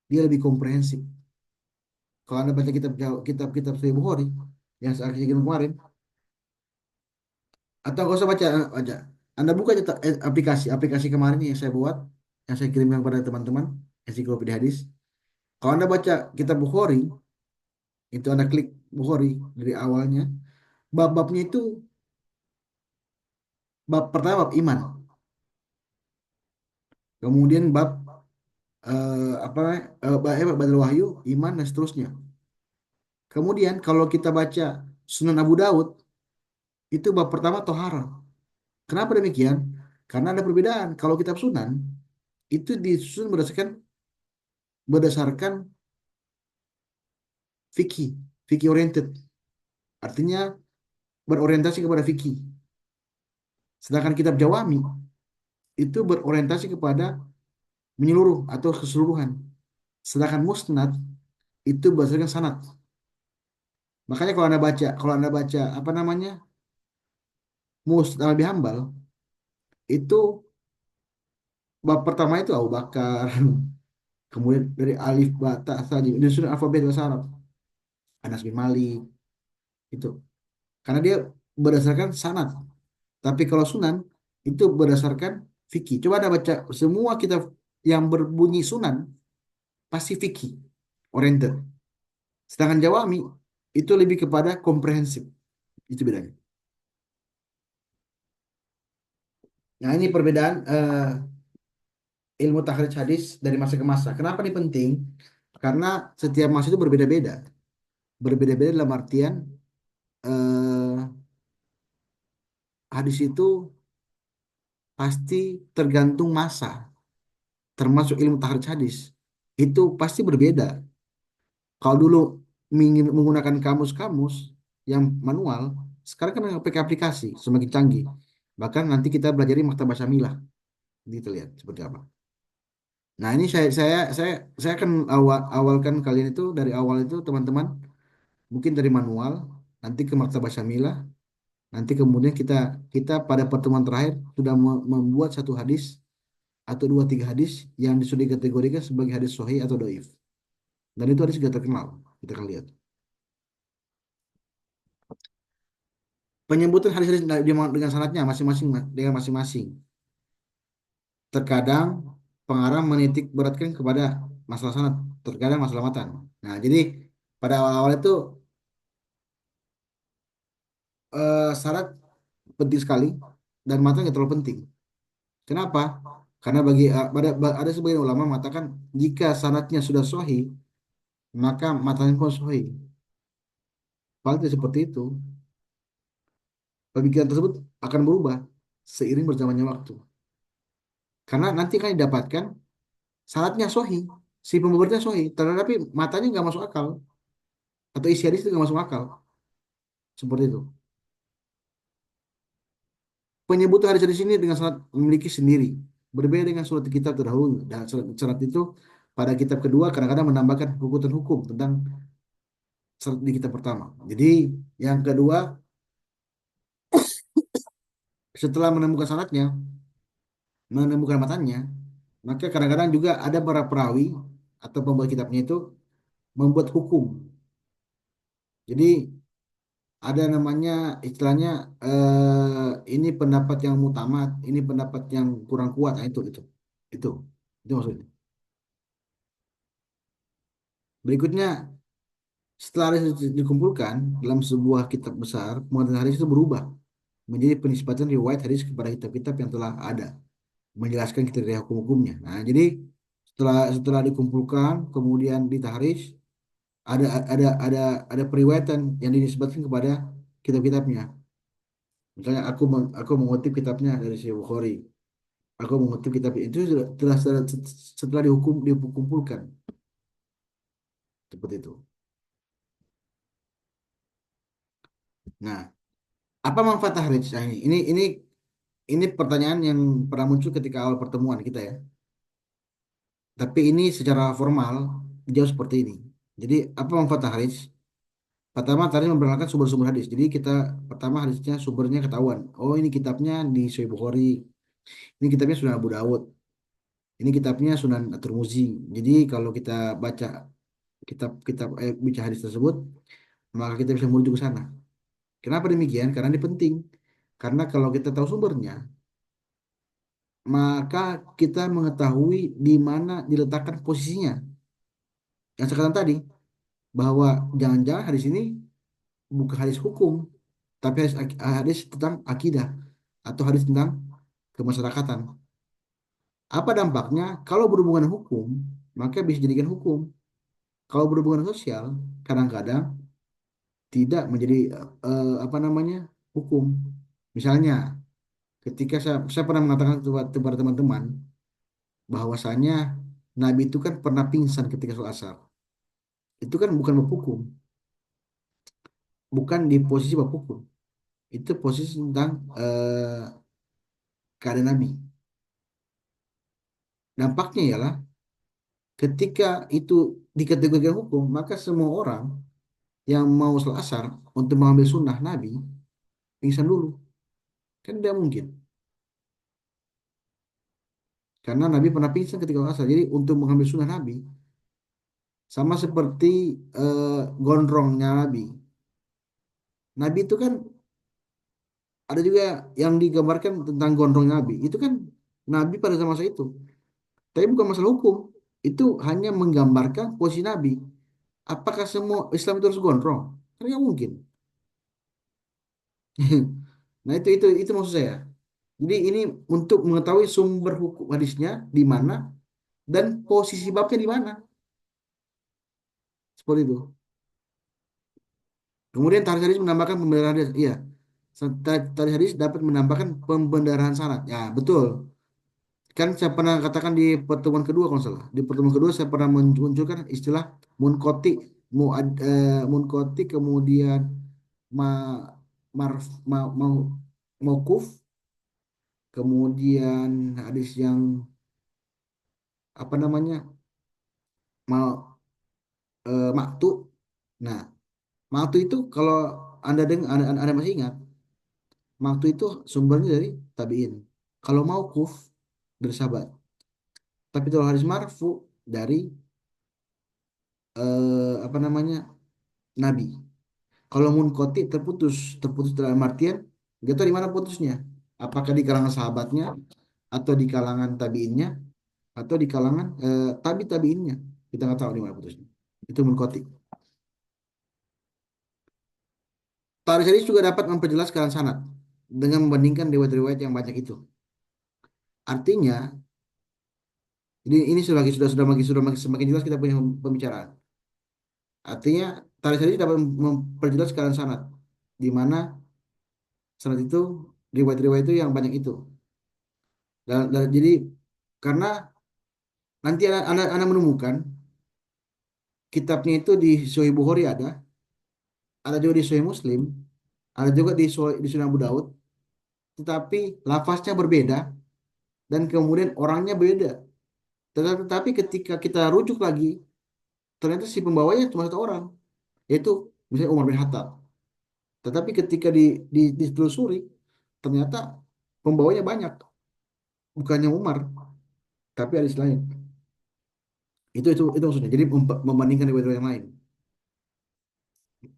Dia lebih komprehensif. Kalau Anda baca kitab-kitab Sahih Bukhari yang saya kirim kemarin, atau nggak usah baca. Anda buka aplikasi kemarin yang saya buat, yang saya kirimkan kepada teman-teman, ensiklopedia hadis. Kalau Anda baca kitab Bukhari, itu Anda klik Bukhari dari awalnya, bab-babnya itu bab pertama bab iman, kemudian bab apa bab Badal Wahyu, iman dan seterusnya. Kemudian kalau kita baca Sunan Abu Daud, itu bab pertama tohara. Kenapa demikian? Karena ada perbedaan. Kalau kitab Sunan itu disusun berdasarkan fikih, fikih oriented. Artinya berorientasi kepada fikih. Sedangkan kitab Jawami itu berorientasi kepada menyeluruh atau keseluruhan. Sedangkan Musnad itu berdasarkan sanad. Makanya kalau Anda baca apa namanya? Musnad Abi Hambal itu bab pertama itu Abu Bakar, kemudian dari alif ba ta sa jim ini sudah alfabet bahasa Arab. Anas bin Malik itu. Karena dia berdasarkan sanad. Tapi kalau sunan itu berdasarkan fikih. Coba Anda baca semua kitab yang berbunyi sunan pasti fikih oriented. Sedangkan Jawami itu lebih kepada komprehensif. Itu bedanya. Nah, ini perbedaan ilmu takhrij hadis dari masa ke masa. Kenapa ini penting? Karena setiap masa itu berbeda-beda. Berbeda-beda dalam artian eh, hadis itu pasti tergantung masa. Termasuk ilmu takhrij hadis. Itu pasti berbeda. Kalau dulu menggunakan kamus-kamus yang manual, sekarang kan pakai aplikasi semakin canggih. Bahkan nanti kita belajar di Maktabah Syamilah, kita lihat seperti apa. Nah, ini saya akan awalkan kalian itu dari awal itu teman-teman, mungkin dari manual, nanti ke Maktabah Syamilah, nanti kemudian kita kita pada pertemuan terakhir sudah membuat satu hadis atau dua tiga hadis yang sudah dikategorikan sebagai hadis sahih atau dhaif. Dan itu hadis sudah terkenal, kita akan lihat. Penyebutan hadis-hadis dengan sanadnya masing-masing dengan masing-masing. Terkadang pengarang menitik beratkan kepada masalah sanad, terkadang masalah matan. Nah, jadi pada awal-awal itu syarat penting sekali dan matan nggak terlalu penting. Kenapa? Karena ada sebagian ulama mengatakan jika sanadnya sudah sahih, maka matanya pun sahih. Padahal tidak seperti itu. Pemikiran tersebut akan berubah seiring berjalannya waktu. Karena nanti kan didapatkan syaratnya sahih, si pembebernya sahih, tetapi matanya nggak masuk akal atau isi hadis itu nggak masuk akal, seperti itu. Penyebutan hadis di sini dengan sanad memiliki sendiri, berbeda dengan surat kitab terdahulu. Dan surat itu pada kitab kedua kadang-kadang menambahkan hukum tentang surat di kitab pertama. Jadi yang kedua setelah menemukan sanadnya, menemukan matanya, maka kadang-kadang juga ada para perawi atau pembuat kitabnya itu membuat hukum. Jadi ada namanya istilahnya ini pendapat yang mutamat, ini pendapat yang kurang kuat. Nah, itu itu maksudnya. Berikutnya setelah hadis itu dikumpulkan dalam sebuah kitab besar, muatan hadis itu berubah menjadi penisbatan riwayat hadis kepada kitab-kitab yang telah ada, menjelaskan kriteria hukum-hukumnya. Nah, jadi setelah dikumpulkan, kemudian ditahris, ada ada ada ada periwayatan yang dinisbatkan kepada kitab-kitabnya. Misalnya aku mengutip kitabnya dari Sahih Bukhari. Aku mengutip kitab itu setelah dihukum dikumpulkan seperti itu. Nah, apa manfaat tahrij? Nah, ini pertanyaan yang pernah muncul ketika awal pertemuan kita ya. Tapi ini secara formal dijawab seperti ini. Jadi apa manfaat tahrij? Pertama tadi memperkenalkan sumber-sumber hadis. Jadi kita pertama hadisnya sumbernya ketahuan. Oh ini kitabnya di Sahih Bukhari. Ini kitabnya Sunan Abu Dawud. Ini kitabnya Sunan At-Tirmidzi. Jadi kalau kita baca kitab-kitab baca hadis tersebut, maka kita bisa merujuk ke sana. Kenapa demikian? Karena ini penting. Karena kalau kita tahu sumbernya, maka kita mengetahui di mana diletakkan posisinya. Yang sekarang tadi, bahwa jangan-jangan hadis ini bukan hadis hukum, tapi hadis tentang akidah atau hadis tentang kemasyarakatan. Apa dampaknya? Kalau berhubungan hukum, maka bisa dijadikan hukum. Kalau berhubungan sosial, kadang-kadang tidak menjadi apa namanya hukum. Misalnya, ketika saya pernah mengatakan kepada teman-teman bahwasanya Nabi itu kan pernah pingsan ketika sholat asar. Itu kan bukan bab hukum, bukan di posisi bab hukum. Itu posisi tentang keadaan Nabi. Dampaknya ialah ketika itu dikategorikan hukum, maka semua orang yang mau sholat asar untuk mengambil sunnah Nabi pingsan dulu. Kan tidak mungkin. Karena Nabi pernah pingsan ketika sholat asar. Jadi untuk mengambil sunnah Nabi, sama seperti gondrongnya Nabi. Nabi itu kan ada juga yang digambarkan tentang gondrong Nabi. Itu kan Nabi pada masa itu. Tapi bukan masalah hukum. Itu hanya menggambarkan posisi Nabi. Apakah semua Islam itu harus gondrong? Kan nggak mungkin. Nah itu maksud saya. Jadi ini untuk mengetahui sumber hukum hadisnya di mana dan posisi babnya di mana. Seperti itu. Kemudian tarikh hadis menambahkan pembenaran hadis. Iya. Tarikh hadis dapat menambahkan pembenaran sanad. Ya, betul. Kan saya pernah katakan di pertemuan kedua kalau nggak salah. Di pertemuan kedua saya pernah munculkan istilah munkoti, munkoti kemudian ma, marf, maukuf, kemudian hadis yang apa namanya ma, maktu. Nah, maktu itu kalau anda masih ingat, maktu itu sumbernya dari tabiin. Kalau maukuf dari sahabat. Tapi kalau hadis marfu dari apa namanya Nabi. Kalau munqati terputus dalam artian nggak tahu di mana putusnya. Apakah di kalangan sahabatnya atau di kalangan tabiinnya atau di kalangan tabiinnya. Kita nggak tahu di mana putusnya. Itu munqati. Tarikh hadis juga dapat memperjelas keadaan sanad dengan membandingkan riwayat-riwayat yang banyak itu. Artinya, ini sudah makin semakin jelas kita punya pembicaraan. Artinya, tarikh hadis dapat memperjelas keadaan sanad di mana sanad itu riwayat-riwayat itu yang banyak itu. Jadi karena nanti anak menemukan kitabnya itu di Sahih Bukhari ada juga di Sahih Muslim, ada juga di Sunan Abu Daud, tetapi lafaznya berbeda dan kemudian orangnya beda. Tetapi ketika kita rujuk lagi, ternyata si pembawanya cuma satu orang, yaitu misalnya Umar bin Khattab. Tetapi ketika ditelusuri, ternyata pembawanya banyak, bukannya Umar, tapi ada lain. Itu maksudnya. Jadi membandingkan riwayat yang lain.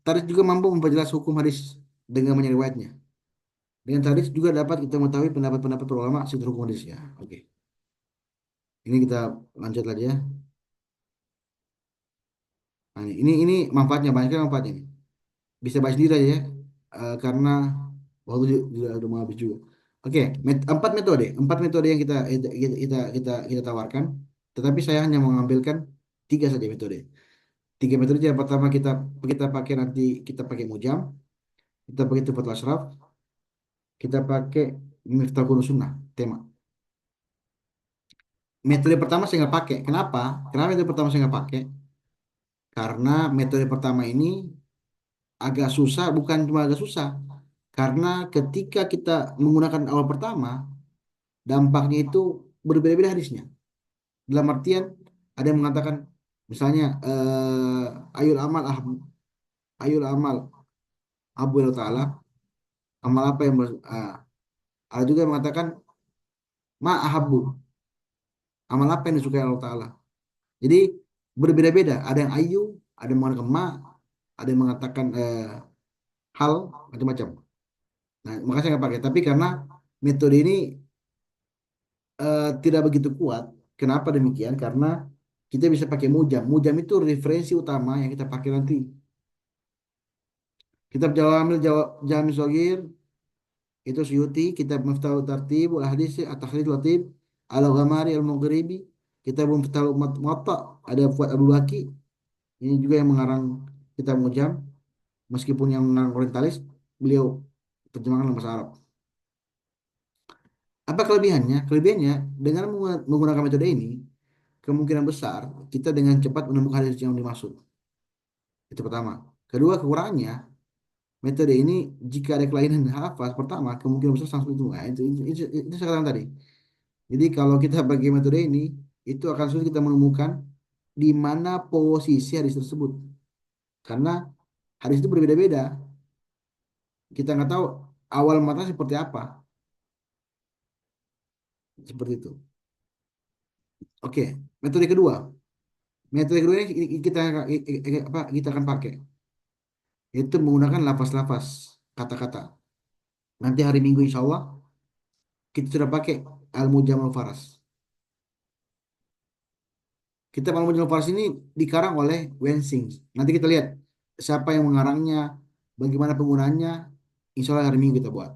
Tarikh juga mampu memperjelas hukum hadis dengan banyak riwayatnya. Dengan tarikh juga dapat kita mengetahui pendapat-pendapat para ulama sekitar hukum hadis ya. Oke. Ini kita lanjut lagi ya. Nah, ini manfaatnya banyak kan manfaatnya ini. Bisa bahas sendiri aja ya. Karena waktu udah mau habis juga. Oke, empat metode yang kita tawarkan. Tetapi saya hanya mengambilkan tiga saja metode. Tiga metode yang pertama kita pakai nanti kita pakai mujam, kita pakai tufatul ashraf, kita pakai Miftahul Sunnah tema. Metode pertama saya nggak pakai. Kenapa? Kenapa metode pertama saya nggak pakai? Karena metode pertama ini agak susah, bukan cuma agak susah. Karena ketika kita menggunakan awal pertama, dampaknya itu berbeda-beda hadisnya. Dalam artian, ada yang mengatakan, misalnya, ayul amal, ayul amal, abu ta'ala, amal apa yang ada juga yang mengatakan, ma ahabbu, amal apa yang disukai Allah Ta'ala. Jadi, berbeda-beda. Ada yang ayu, ada yang mengatakan ma, ada yang mengatakan hal, macam-macam. Nah, makanya saya nggak pakai. Tapi karena metode ini tidak begitu kuat. Kenapa demikian? Karena kita bisa pakai mujam. Mujam itu referensi utama yang kita pakai nanti. Kitab Jawamil Jami Shagir itu Suyuti, kitab Miftahul Tartib wal Hadis At-Takhrij Latif Al-Ghamari Al-Mughribi, kitab Miftahul Muwatta ada Fuad Abu Baki. Ini juga yang mengarang kitab Mujam, meskipun yang mengarang orientalis, beliau terjemahkan dalam bahasa Arab. Apa kelebihannya? Kelebihannya dengan menggunakan metode ini, kemungkinan besar kita dengan cepat menemukan hadis yang dimaksud. Itu pertama. Kedua, kekurangannya, metode ini jika ada kelainan hafaz, pertama, kemungkinan besar langsung itu. Nah, itu saya katakan tadi. Jadi kalau kita pakai metode ini, itu akan sulit kita menemukan di mana posisi hadis tersebut. Karena hadis itu berbeda-beda. Kita nggak tahu awal mata seperti apa. Seperti itu. Oke, metode kedua. Metode kedua ini kita akan pakai. Yaitu menggunakan lafaz-lafaz, kata-kata. Nanti hari Minggu insya Allah kita sudah pakai Al-Mujamul Faras. Kitab Al-Mujamul Faras ini dikarang oleh Wensing. Nanti kita lihat siapa yang mengarangnya, bagaimana penggunaannya. Insya Allah hari Minggu kita buat.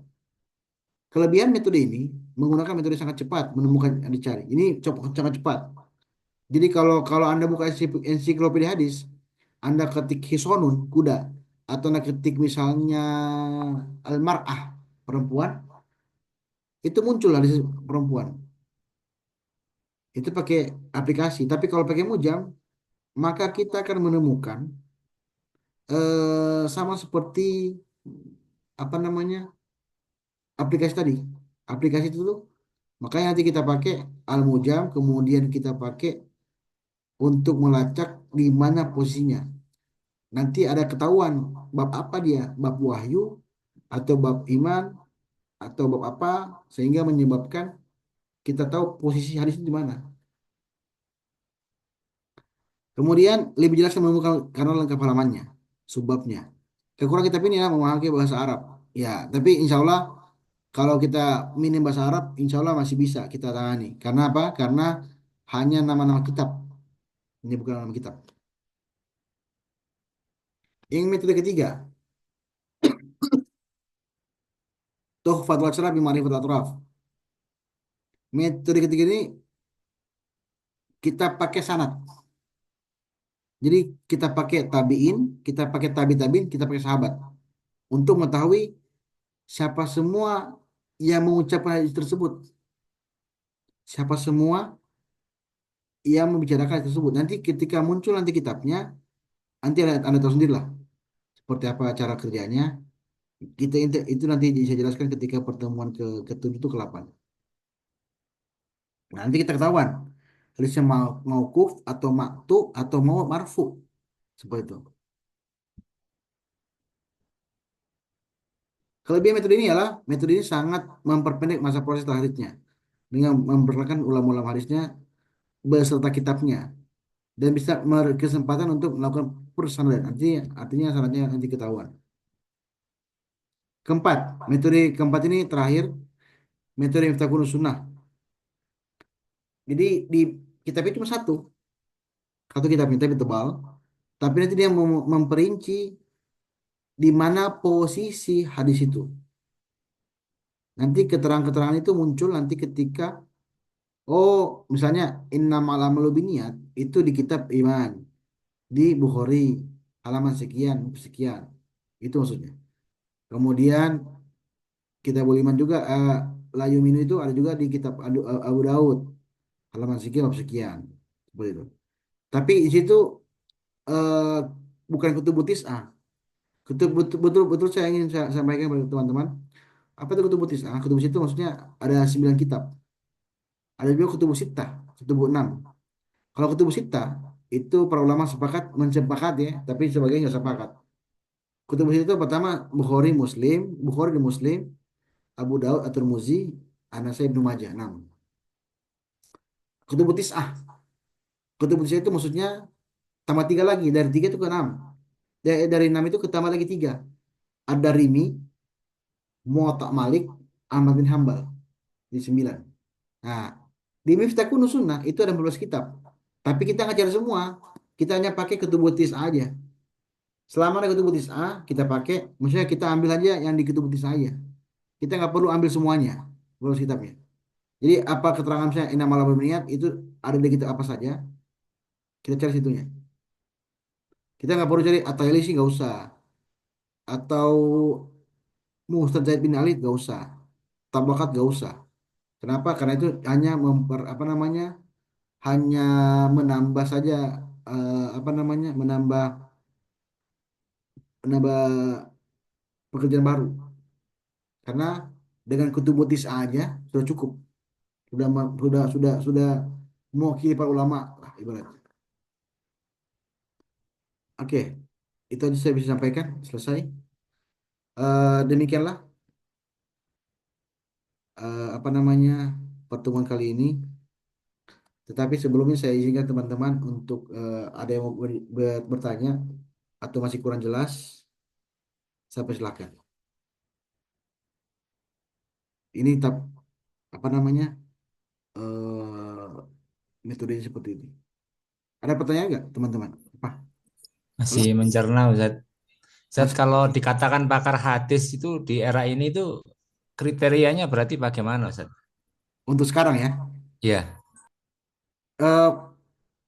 Kelebihan metode ini menggunakan metode sangat cepat menemukan yang dicari. Ini sangat cepat. Jadi kalau kalau Anda buka ensiklopedia hadis, Anda ketik Hisonun, kuda, atau Anda ketik misalnya Al-Mar'ah, perempuan, itu muncul hadis perempuan. Itu pakai aplikasi. Tapi kalau pakai Mujam, maka kita akan menemukan sama seperti apa namanya aplikasi tadi. Aplikasi itu tuh, makanya nanti kita pakai Al-Mujam, kemudian kita pakai untuk melacak di mana posisinya. Nanti ada ketahuan bab apa dia, bab wahyu atau bab iman atau bab apa, sehingga menyebabkan kita tahu posisi hadis itu di mana. Kemudian lebih jelas menemukan karena lengkap halamannya, subbabnya. Kekurangan kitab ini adalah memahami bahasa Arab. Ya, tapi insya Allah kalau kita minim bahasa Arab, insya Allah masih bisa kita tangani. Karena apa? Karena hanya nama-nama kitab, ini bukan nama kitab. Yang metode ketiga, Tuhfatul Asyraf bi Ma'rifatul Atraf. Metode ketiga ini kita pakai sanad. Jadi kita pakai tabiin, kita pakai tabiin, kita pakai sahabat untuk mengetahui siapa semua yang mengucapkan hadis tersebut, siapa semua yang membicarakan hadis tersebut. Nanti ketika muncul nanti kitabnya, nanti anda tahu sendiri lah seperti apa cara kerjanya. Itu nanti bisa jelaskan ketika pertemuan ketujuh itu ke-8. Nah, nanti kita ketahuan hadisnya mau mauquf atau maktu atau mau marfu seperti itu. Kelebihan metode ini adalah metode ini sangat memperpendek masa proses tahlilnya dengan memperkenalkan ulama-ulama hadisnya beserta kitabnya dan bisa berkesempatan untuk melakukan persanadan. Artinya sanadnya nanti ketahuan. Keempat, metode keempat ini terakhir, metode Miftahul Sunnah. Jadi di kitab itu cuma satu kitabnya tapi tebal. Tapi nanti dia memperinci di mana posisi hadis itu. Nanti keterangan-keterangan itu muncul nanti ketika oh misalnya innamal a'malu binniyat itu di kitab iman di Bukhari halaman sekian sekian. Itu maksudnya. Kemudian kitab iman juga la yuminu itu ada juga di kitab Abu Daud. halaman sekian bab sekian seperti itu. Tapi di situ eh, bukan kutubut tis'ah. Betul, betul, betul saya ingin saya sampaikan kepada teman-teman. Apa itu kutubut tis'ah? Kutubut itu maksudnya ada 9 kitab. Ada juga kutubus sittah, kutubus 6. Kalau kutubus sittah itu para ulama sepakat mensepakat ya, tapi sebagian nggak sepakat. Kutubus itu pertama Bukhari dan Muslim, Abu Daud At-Tirmidzi, An-Nasai Ibnu Majah 6. Kutubus tis'ah. Kutubus tis'ah itu maksudnya tambah 3 lagi, dari 3 itu ke 6. Dari 6 itu ke tambah lagi 3. Ad-Darimi, Muwatta Malik, Ahmad bin Hambal di 9. Nah, di Miftahun Sunnah itu ada 14 kitab. Tapi kita nggak cari semua. Kita hanya pakai Kutubut Tis'ah aja. Selama ada Kutubut Tis'ah, kita pakai, maksudnya kita ambil aja yang di Kutubut Tis'ah aja. Kita nggak perlu ambil semuanya, 14 kitabnya. Jadi apa keterangan misalnya Innamal A'malu Binniyat itu ada di kitab apa saja, kita cari situnya. Kita nggak perlu cari At-Tailisi nggak usah. Atau Mustad Zaid bin Ali nggak usah. Tabakat nggak usah. Kenapa? Karena itu hanya apa namanya? Hanya menambah saja apa namanya? Menambah pekerjaan baru. Karena dengan kutubutis aja sudah cukup. Sudah mewakili para ulama lah ibaratnya. Oke, itu aja saya bisa sampaikan. Selesai. Demikianlah apa namanya pertemuan kali ini. Tetapi sebelumnya saya izinkan teman-teman untuk ada yang mau bertanya atau masih kurang jelas, saya persilakan. Ini apa namanya metodenya seperti ini. Ada pertanyaan nggak teman-teman? Apa? Halo? Masih mencerna Ustaz. Ustaz, Masih kalau dikatakan pakar hadis itu di era ini itu kriterianya berarti bagaimana Ustaz? untuk sekarang ya. Ya, Eh,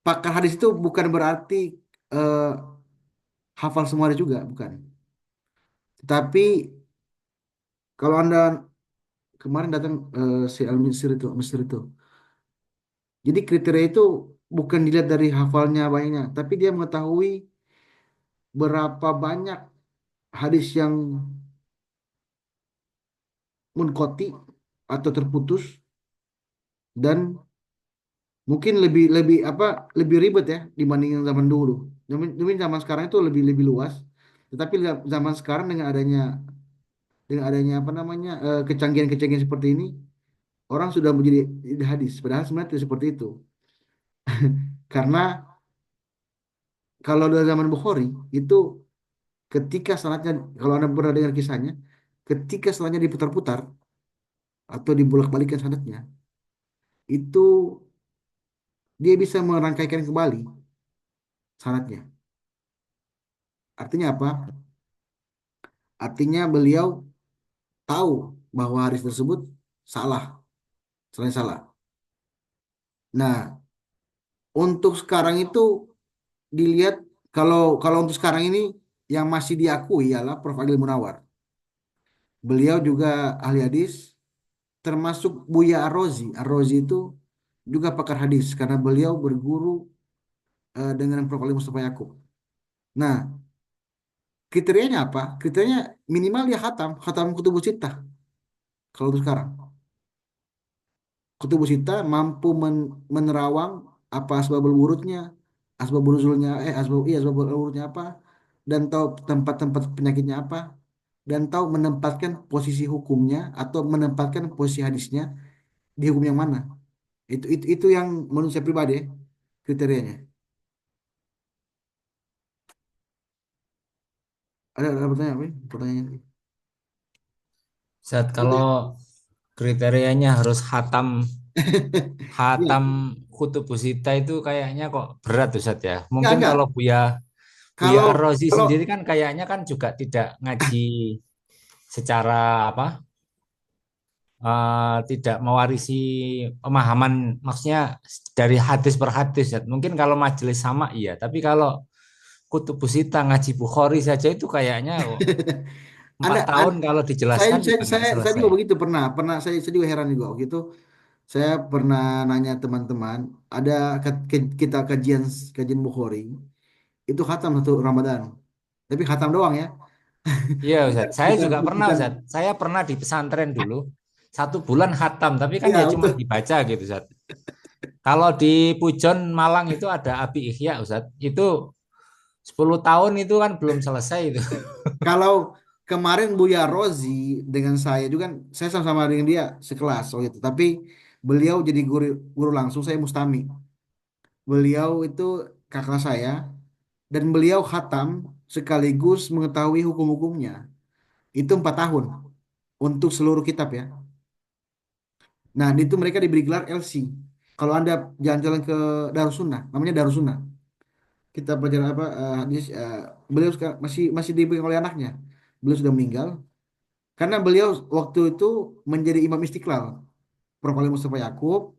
pakar hadis itu bukan berarti eh, hafal semua ada juga, bukan. Tetapi kalau Anda kemarin datang si Al Misri itu. Jadi kriteria itu bukan dilihat dari hafalnya banyaknya, tapi dia mengetahui berapa banyak hadis yang munqati atau terputus dan mungkin lebih lebih apa lebih ribet ya dibanding zaman dulu. Zaman sekarang itu lebih lebih luas. Tetapi zaman sekarang dengan adanya apa namanya kecanggihan-kecanggihan seperti ini, orang sudah menjadi hadis. Padahal sebenarnya tidak seperti itu. Karena kalau dari zaman Bukhari itu ketika sanadnya, kalau Anda pernah dengar kisahnya, ketika sanadnya diputar-putar atau dibolak-balikan sanadnya, itu dia bisa merangkaikan kembali sanadnya. Artinya apa? Artinya beliau tahu bahwa hadis tersebut salah, selain salah. Nah, untuk sekarang itu dilihat, kalau kalau untuk sekarang ini yang masih diakui ialah Prof. Agil Munawar. Beliau juga ahli hadis, termasuk Buya Ar-Razi. Ar-Razi itu juga pakar hadis karena beliau berguru dengan Prof. Ali Mustafa Yakub. Nah, kriterianya apa? Kriterianya minimal dia khatam kutubus sittah kalau untuk sekarang. Kutubus sittah mampu menerawang apa asbabul wurudnya, asbabul nuzulnya, asbabul wurudnya apa, dan tahu tempat-tempat penyakitnya apa, dan tahu menempatkan posisi hukumnya atau menempatkan posisi hadisnya di hukum yang mana. Itu yang menurut saya pribadi ya, kriterianya. Ada pertanyaan apa? Pertanyaan. Ustaz, Udah. kalau kriterianya harus hatam Iya. hatam kutubusita itu kayaknya kok berat Ustaz ya. Mungkin Enggak. kalau Buya Kalau Ar-Razi kalau sendiri kan kayaknya kan juga tidak ngaji secara apa tidak mewarisi pemahaman maksudnya dari hadis per hadis ya. Mungkin kalau majelis sama iya, tapi kalau Kutubusita ngaji Bukhari saja itu kayaknya kok empat Anda, tahun kalau saya, dijelaskan saya juga nggak saya saya selesai. juga begitu pernah saya juga heran juga gitu. Saya pernah nanya teman-teman, ada kita kajian kajian Bukhari, itu khatam satu Ramadan. Tapi khatam doang ya. Iya Ustaz, Bukan, saya bukan, juga pernah bukan. Ustaz. Saya pernah di pesantren dulu 1 bulan khatam, tapi kan ya Ya, cuma betul. dibaca gitu Ustaz. Kalau di Pujon Malang itu ada Abi Ihya Ustaz. Itu 10 tahun itu kan belum selesai itu. Kalau kemarin Buya Rozi dengan saya juga kan, saya sama-sama dengan dia sekelas waktu itu. Tapi beliau jadi guru guru langsung, saya mustami. Beliau itu kakak saya dan beliau khatam sekaligus mengetahui hukum-hukumnya. Itu 4 tahun untuk seluruh kitab ya. Nah, itu mereka diberi gelar LC. Kalau Anda jalan-jalan ke Darussunnah, namanya Darussunnah. Kita belajar apa hadis, beliau masih masih dipegang oleh anaknya. Beliau sudah meninggal karena beliau waktu itu menjadi imam Istiqlal. Prof. Ali Mustafa Yakub,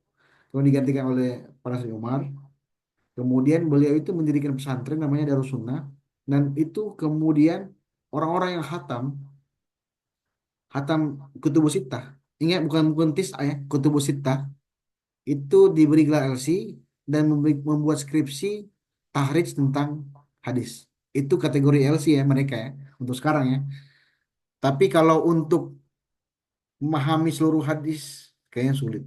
kemudian digantikan oleh Panasri Umar. Kemudian beliau itu mendirikan pesantren namanya Darussunnah dan itu kemudian orang-orang yang hatam hatam Kutubus Sittah. Ingat bukan tis'ah ya, Kutubus Sittah itu diberi gelar LC dan membuat skripsi tahrij tentang hadis. Itu kategori LC ya mereka ya untuk sekarang ya. Tapi kalau untuk memahami seluruh hadis kayaknya sulit.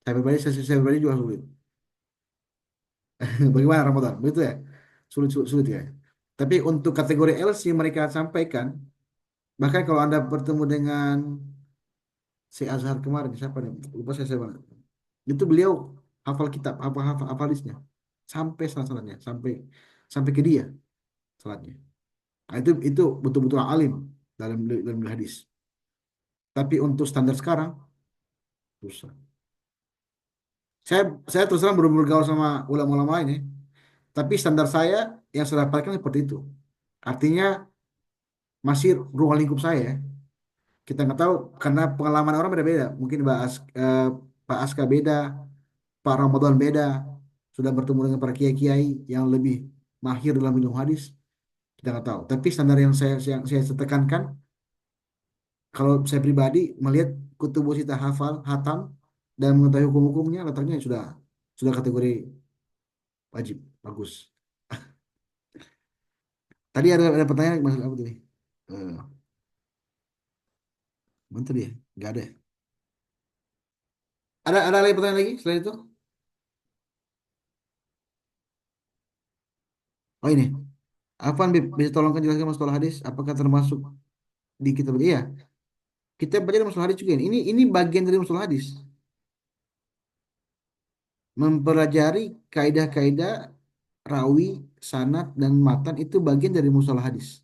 Saya pribadi juga sulit. Bagaimana Ramadan? Begitu ya? Sulit, sulit, sulit ya. Tapi untuk kategori LC mereka sampaikan, bahkan kalau Anda bertemu dengan si Azhar kemarin, siapa nih? Lupa saya mana. Itu beliau hafal kitab, hafal hadisnya. Sampai salat-salatnya, sampai sampai ke dia salatnya. Nah, itu betul-betul alim dalam hadis. Tapi untuk standar sekarang susah. Saya saya terus terang belum bergaul sama ulama-ulama lain ya. Tapi standar saya yang saya dapatkan seperti itu. Artinya masih ruang lingkup saya ya. Kita nggak tahu karena pengalaman orang beda-beda. Mungkin Pak Aska beda, Pak Ramadan beda. Sudah bertemu dengan para kiai-kiai yang lebih mahir dalam ilmu hadis. Kita nggak tahu. Tapi standar yang saya tekankan, kalau saya pribadi melihat kutubus kita hafal, hatam, dan mengetahui hukum-hukumnya, letaknya sudah kategori wajib, bagus. Tadi ada pertanyaan masalah apa tadi? Eh, Mana tadi ya? Nggak ada, ya? Ada lagi pertanyaan lagi selain itu? Oh ini, apa bisa tolong jelaskan masalah hadis? Apakah termasuk di kitab? Iya, kita belajar masalah hadis juga. Ini bagian dari masalah hadis. Mempelajari kaidah-kaidah rawi, sanad, dan matan itu bagian dari mustalah hadis.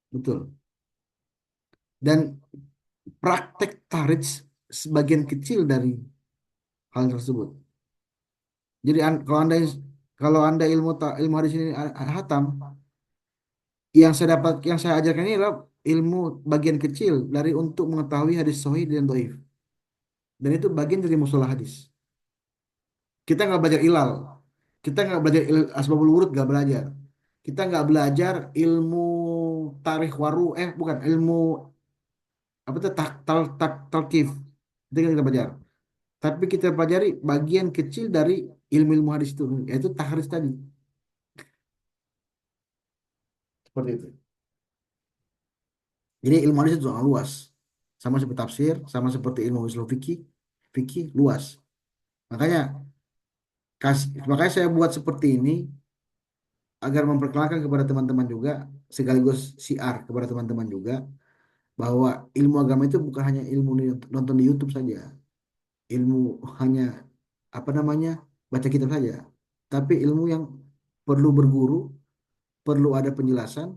Betul. Dan praktek tarij sebagian kecil dari hal tersebut. Jadi kalau anda ilmu hadis ini hatam, yang saya ajarkan ini adalah ilmu bagian kecil dari untuk mengetahui hadis sahih dan dhaif. Dan itu bagian dari mustalah hadis. Kita nggak belajar ilal, kita nggak belajar asbabul wurud, nggak belajar. Kita nggak belajar ilmu tarikh bukan ilmu apa itu talqif. Itu yang kita belajar. Tapi kita pelajari bagian kecil dari ilmu-ilmu hadis itu, yaitu tahris tadi. Seperti itu. Jadi ilmu hadis itu sangat luas. Sama seperti tafsir, sama seperti ilmu usul fikih, fikih luas. Makanya makanya saya buat seperti ini agar memperkenalkan kepada teman-teman juga, sekaligus siar kepada teman-teman juga bahwa ilmu agama itu bukan hanya ilmu nonton di YouTube saja, ilmu hanya apa namanya baca kitab saja, tapi ilmu yang perlu berguru, perlu ada penjelasan,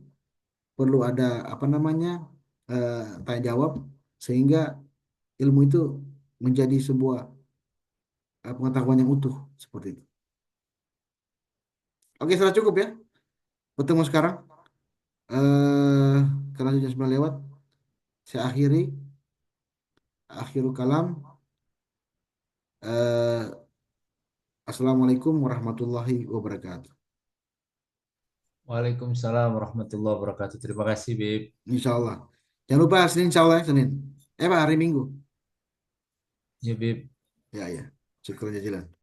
perlu ada apa namanya eh, tanya jawab sehingga ilmu itu menjadi sebuah pengetahuan yang utuh seperti itu. Oke, sudah cukup ya bertemu sekarang. eh Karena sudah 9 lewat, saya akhiri akhirul kalam. eh Assalamualaikum warahmatullahi wabarakatuh. Waalaikumsalam warahmatullahi wabarakatuh. Terima kasih, Bib. Insya Allah. Jangan lupa Senin, insya Allah ya, Senin. Pak, hari Minggu. Ya, Bib. Ya, ya. Syukur jazilan.